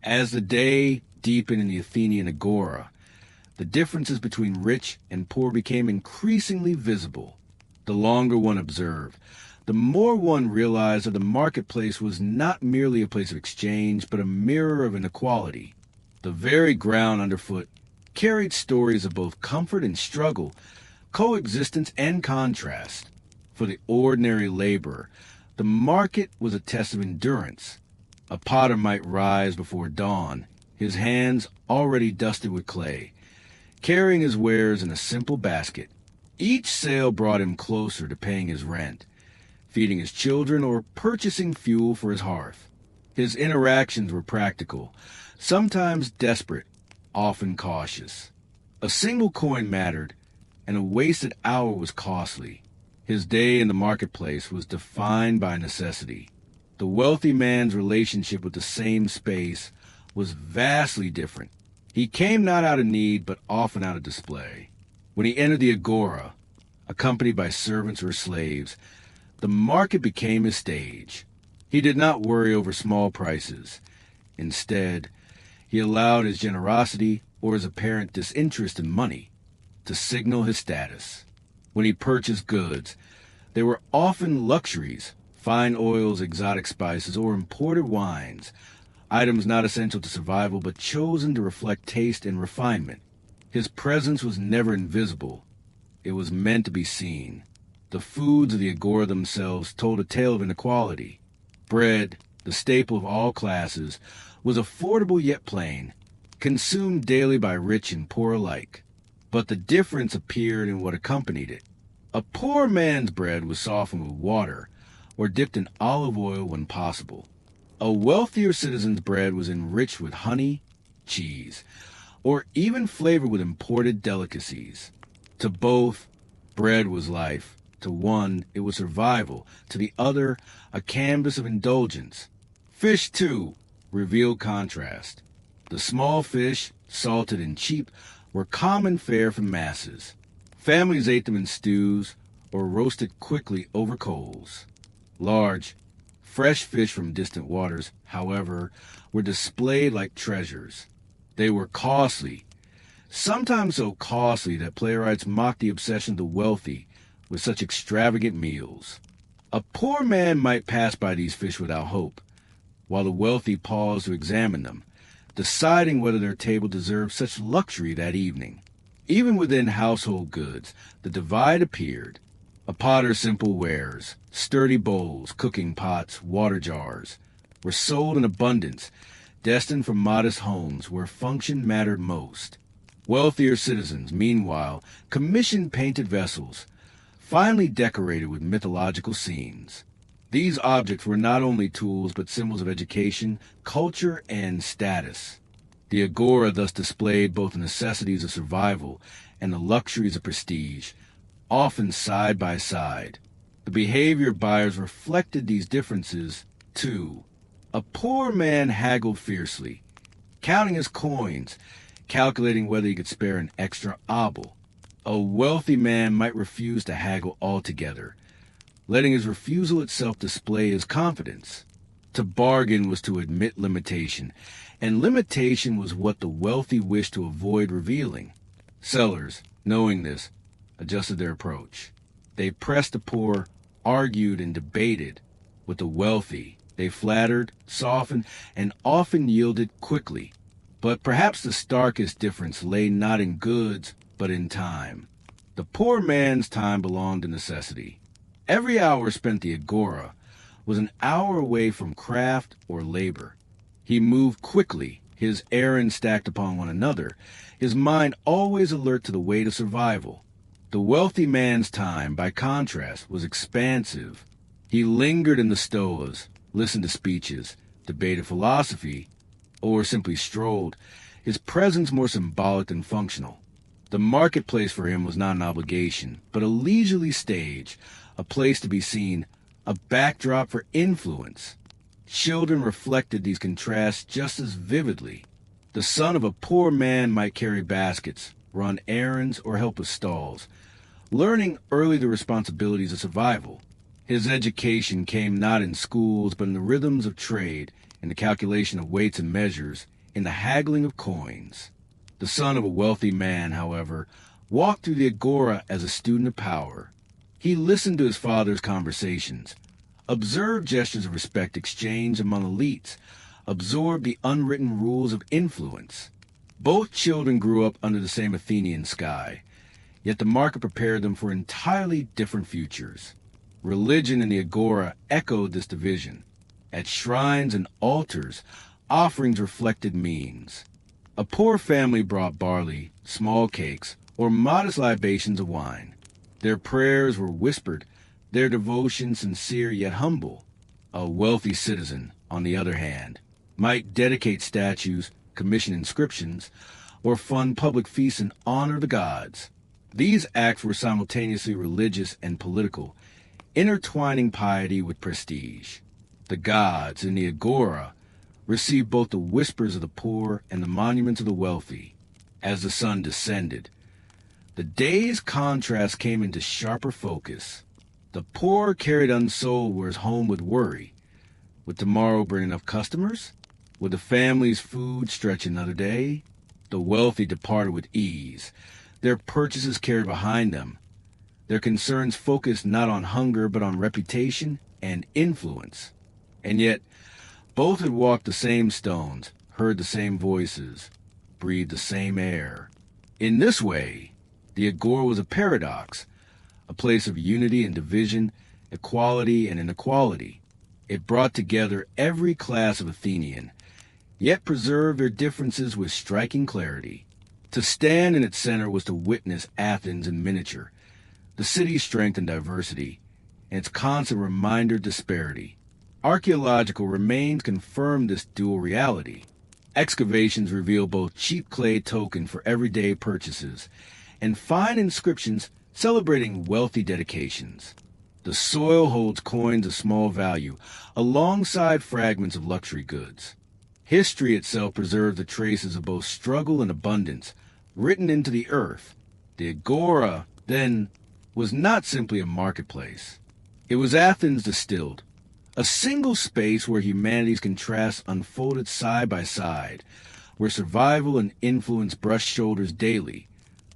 [SPEAKER 1] As the day deepened in the Athenian agora, the differences between rich and poor became increasingly visible. The longer one observed, the more one realized that the marketplace was not merely a place of exchange, but a mirror of inequality. The very ground underfoot carried stories of both comfort and struggle, coexistence and contrast. For the ordinary laborer, the market was a test of endurance. A potter might rise before dawn, his hands already dusted with clay, carrying his wares in a simple basket. Each sale brought him closer to paying his rent, feeding his children, or purchasing fuel for his hearth. His interactions were practical, sometimes desperate, often cautious. A single coin mattered, and a wasted hour was costly. His day in the marketplace was defined by necessity. The wealthy man's relationship with the same space was vastly different. He came not out of need, but often out of display. When he entered the agora, accompanied by servants or slaves, The market became his stage. He did not worry over small prices. Instead, he allowed his generosity or his apparent disinterest in money to signal his status. When he purchased goods, they were often luxuries, fine oils, exotic spices, or imported wines, items not essential to survival but chosen to reflect taste and refinement. His presence was never invisible. It was meant to be seen. The foods of the agora themselves told a tale of inequality. Bread, the staple of all classes, was affordable yet plain, consumed daily by rich and poor alike. But the difference appeared in what accompanied it. A poor man's bread was softened with water, or dipped in olive oil when possible. A wealthier citizen's bread was enriched with honey, cheese, or even flavored with imported delicacies. To both, bread was life. To one, it was survival. To the other, a canvas of indulgence. Fish, too, revealed contrast. The small fish, salted and cheap, were common fare for masses. Families ate them in stews or roasted quickly over coals. Large, fresh fish from distant waters, however, were displayed like treasures. They were costly, sometimes so costly that playwrights mocked the obsession of the wealthy with such extravagant meals. A poor man might pass by these fish without hope, while the wealthy paused to examine them, deciding whether their table deserved such luxury that evening. Even within household goods, the divide appeared. A potter's simple wares, sturdy bowls, cooking pots, water jars, were sold in abundance, destined for modest homes where function mattered most. Wealthier citizens, meanwhile, commissioned painted vessels, finely decorated with mythological scenes. These objects were not only tools but symbols of education, culture, and status. The agora thus displayed both the necessities of survival and the luxuries of prestige, often side by side. The behavior of buyers reflected these differences, too. A poor man haggled fiercely, counting his coins, calculating whether he could spare an extra obol. A wealthy man might refuse to haggle altogether, letting his refusal itself display his confidence. To bargain was to admit limitation, and limitation was what the wealthy wished to avoid revealing. Sellers, knowing this, adjusted their approach. They pressed the poor, argued and debated. With the wealthy, they flattered, softened, and often yielded quickly. But perhaps the starkest difference lay not in goods, but in time. The poor man's time belonged to necessity. Every hour spent at the agora was an hour away from craft or labor. He moved quickly, his errands stacked upon one another, his mind always alert to the weight of survival. The wealthy man's time, by contrast, was expansive. He lingered in the stoas, listened to speeches, debated philosophy, or simply strolled, his presence more symbolic than functional. The marketplace for him was not an obligation, but a leisurely stage, a place to be seen, a backdrop for influence. Children reflected these contrasts just as vividly. The son of a poor man might carry baskets, run errands, or help with stalls, learning early the responsibilities of survival. His education came not in schools, but in the rhythms of trade, in the calculation of weights and measures, in the haggling of coins. The son of a wealthy man, however, walked through the agora as a student of power. He listened to his father's conversations, observed gestures of respect exchanged among elites, absorbed the unwritten rules of influence. Both children grew up under the same Athenian sky, yet the market prepared them for entirely different futures. Religion in the agora echoed this division. At shrines and altars, offerings reflected means. A poor family brought barley, small cakes, or modest libations of wine. Their prayers were whispered, their devotion sincere yet humble. A wealthy citizen, on the other hand, might dedicate statues, commission inscriptions, or fund public feasts in honor of the gods. These acts were simultaneously religious and political, intertwining piety with prestige. The gods in the agora received both the whispers of the poor and the monuments of the wealthy. As the sun descended, the day's contrast came into sharper focus. The poor carried unsold were his home with worry. Would tomorrow bring enough customers? Would the family's food stretch another day? The wealthy departed with ease, their purchases carried behind them, their concerns focused not on hunger but on reputation and influence. And yet, both had walked the same stones, heard the same voices, breathed the same air. In this way, the agora was a paradox, a place of unity and division, equality and inequality. It brought together every class of Athenian, yet preserved their differences with striking clarity. To stand in its center was to witness Athens in miniature, the city's strength and diversity, and its constant reminder of disparity. Archaeological remains confirm this dual reality. Excavations reveal both cheap clay tokens for everyday purchases and fine inscriptions celebrating wealthy dedications. The soil holds coins of small value alongside fragments of luxury goods. History itself preserves the traces of both struggle and abundance written into the earth. The agora, then, was not simply a marketplace. It was Athens distilled, a single space where humanity's contrasts unfolded side by side, where survival and influence brushed shoulders daily,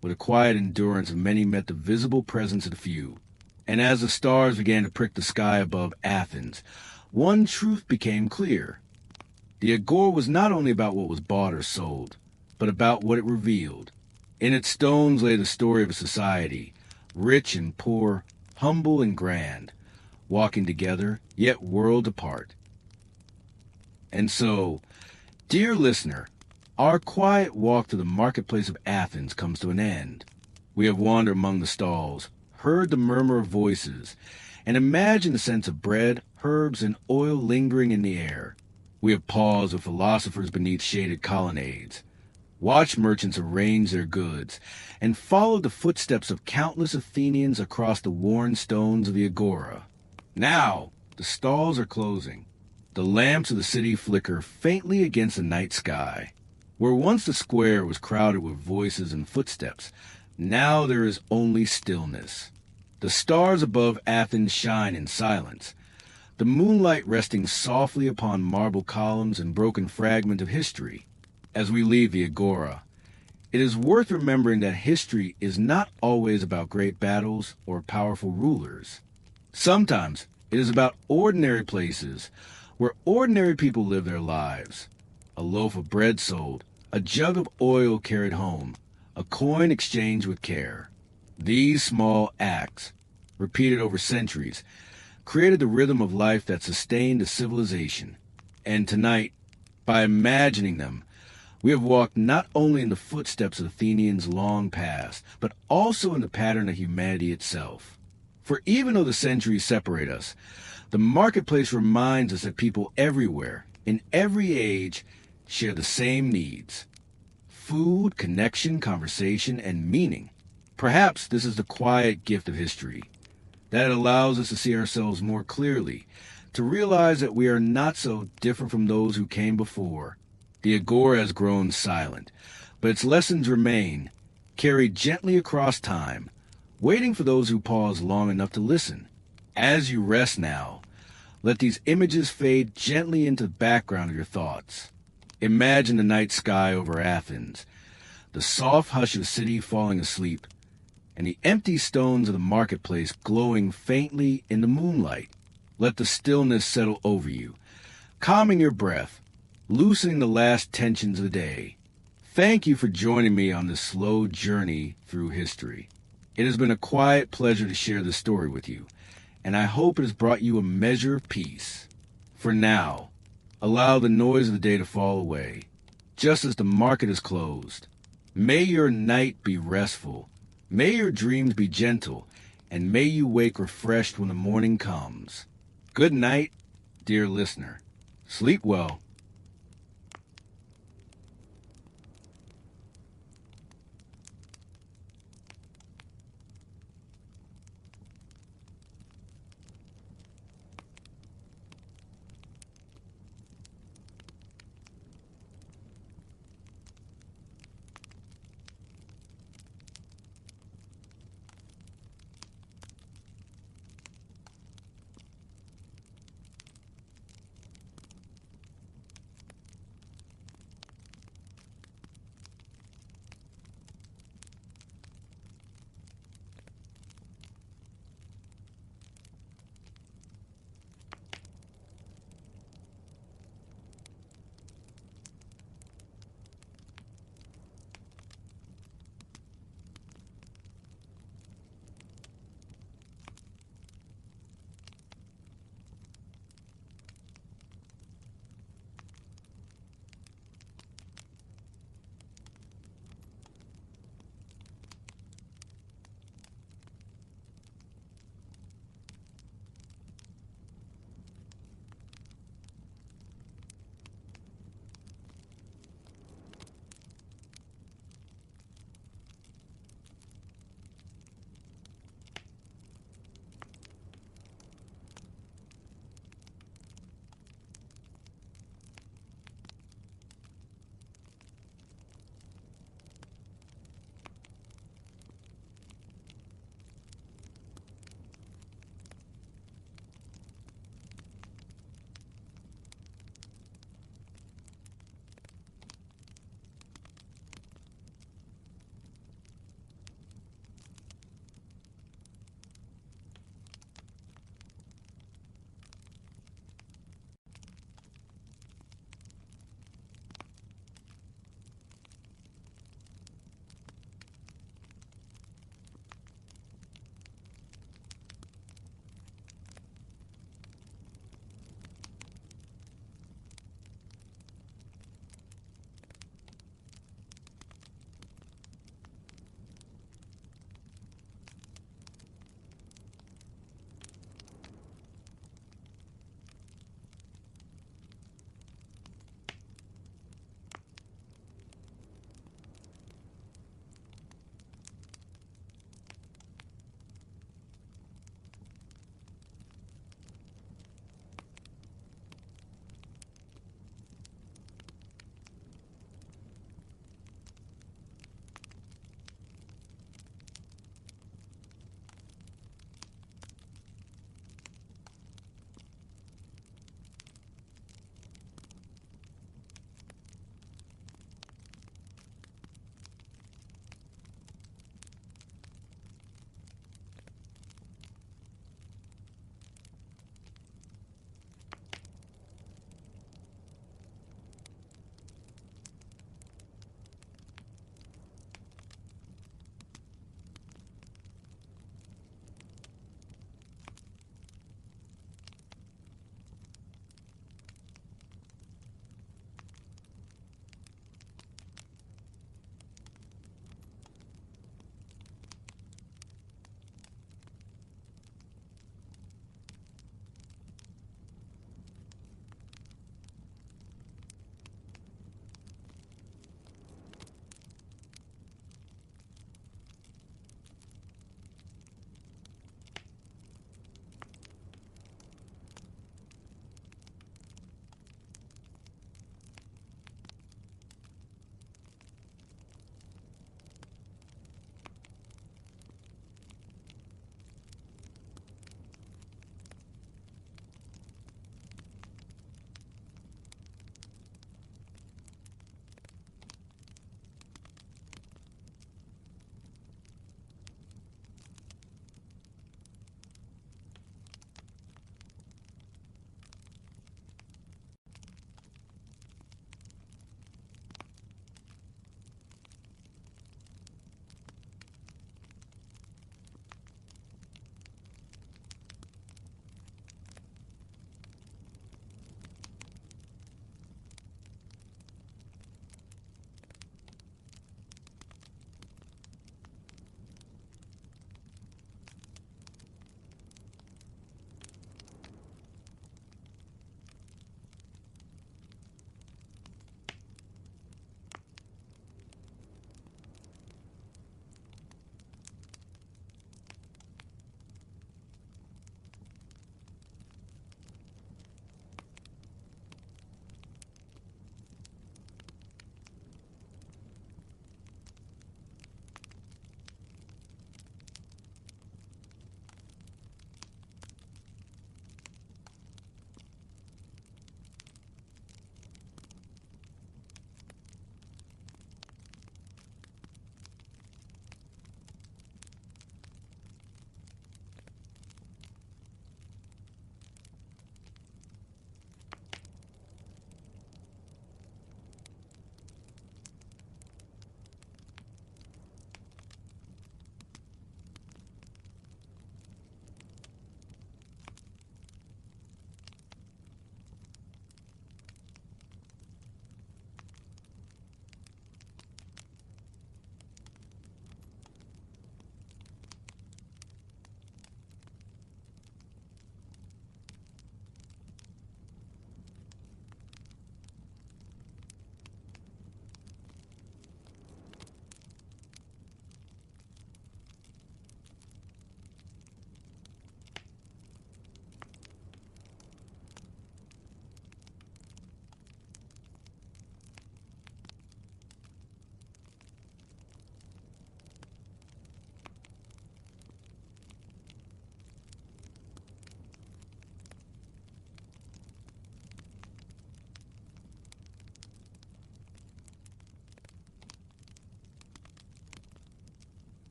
[SPEAKER 1] where the quiet endurance of many met the visible presence of the few. And as the stars began to prick the sky above Athens, one truth became clear. The agora was not only about what was bought or sold, but about what it revealed. In its stones lay the story of a society, rich and poor, humble and grand, walking together, yet worlds apart. And so, dear listener, our quiet walk to the marketplace of Athens comes to an end. We have wandered among the stalls, heard the murmur of voices, and imagined the scent of bread, herbs, and oil lingering in the air. We have paused with philosophers beneath shaded colonnades, watched merchants arrange their goods, and followed the footsteps of countless Athenians across the worn stones of the agora. Now, the stalls are closing. The lamps of the city flicker faintly against the night sky. Where once the square was crowded with voices and footsteps, now there is only stillness. The stars above Athens shine in silence, the moonlight resting softly upon marble columns and broken fragments of history. As we leave the agora, it is worth remembering that history is not always about great battles or powerful rulers. Sometimes it is about ordinary places where ordinary people live their lives. A loaf of bread sold, a jug of oil carried home, a coin exchanged with care. These small acts, repeated over centuries, created the rhythm of life that sustained a civilization. And tonight, by imagining them, we have walked not only in the footsteps of Athenians long past, but also in the pattern of humanity itself. For even though the centuries separate us, the marketplace reminds us that people everywhere, in every age, share the same needs: food, connection, conversation, and meaning. Perhaps this is the quiet gift of history, that it allows us to see ourselves more clearly, to realize that we are not so different from those who came before. The agora has grown silent, but its lessons remain, carried gently across time, waiting for those who pause long enough to listen. As you rest now, let these images fade gently into the background of your thoughts. Imagine the night sky over Athens, the soft hush of the city falling asleep, and the empty stones of the marketplace glowing faintly in the moonlight. Let the stillness settle over you, calming your breath, loosening the last tensions of the day. Thank you for joining me on this slow journey through history. It has been a quiet pleasure to share this story with you, and I hope it has brought you a measure of peace. For now, allow the noise of the day to fall away, just as the market is closed. May your night be restful, may your dreams be gentle, and may you wake refreshed when the morning comes. Good night, dear listener. Sleep well.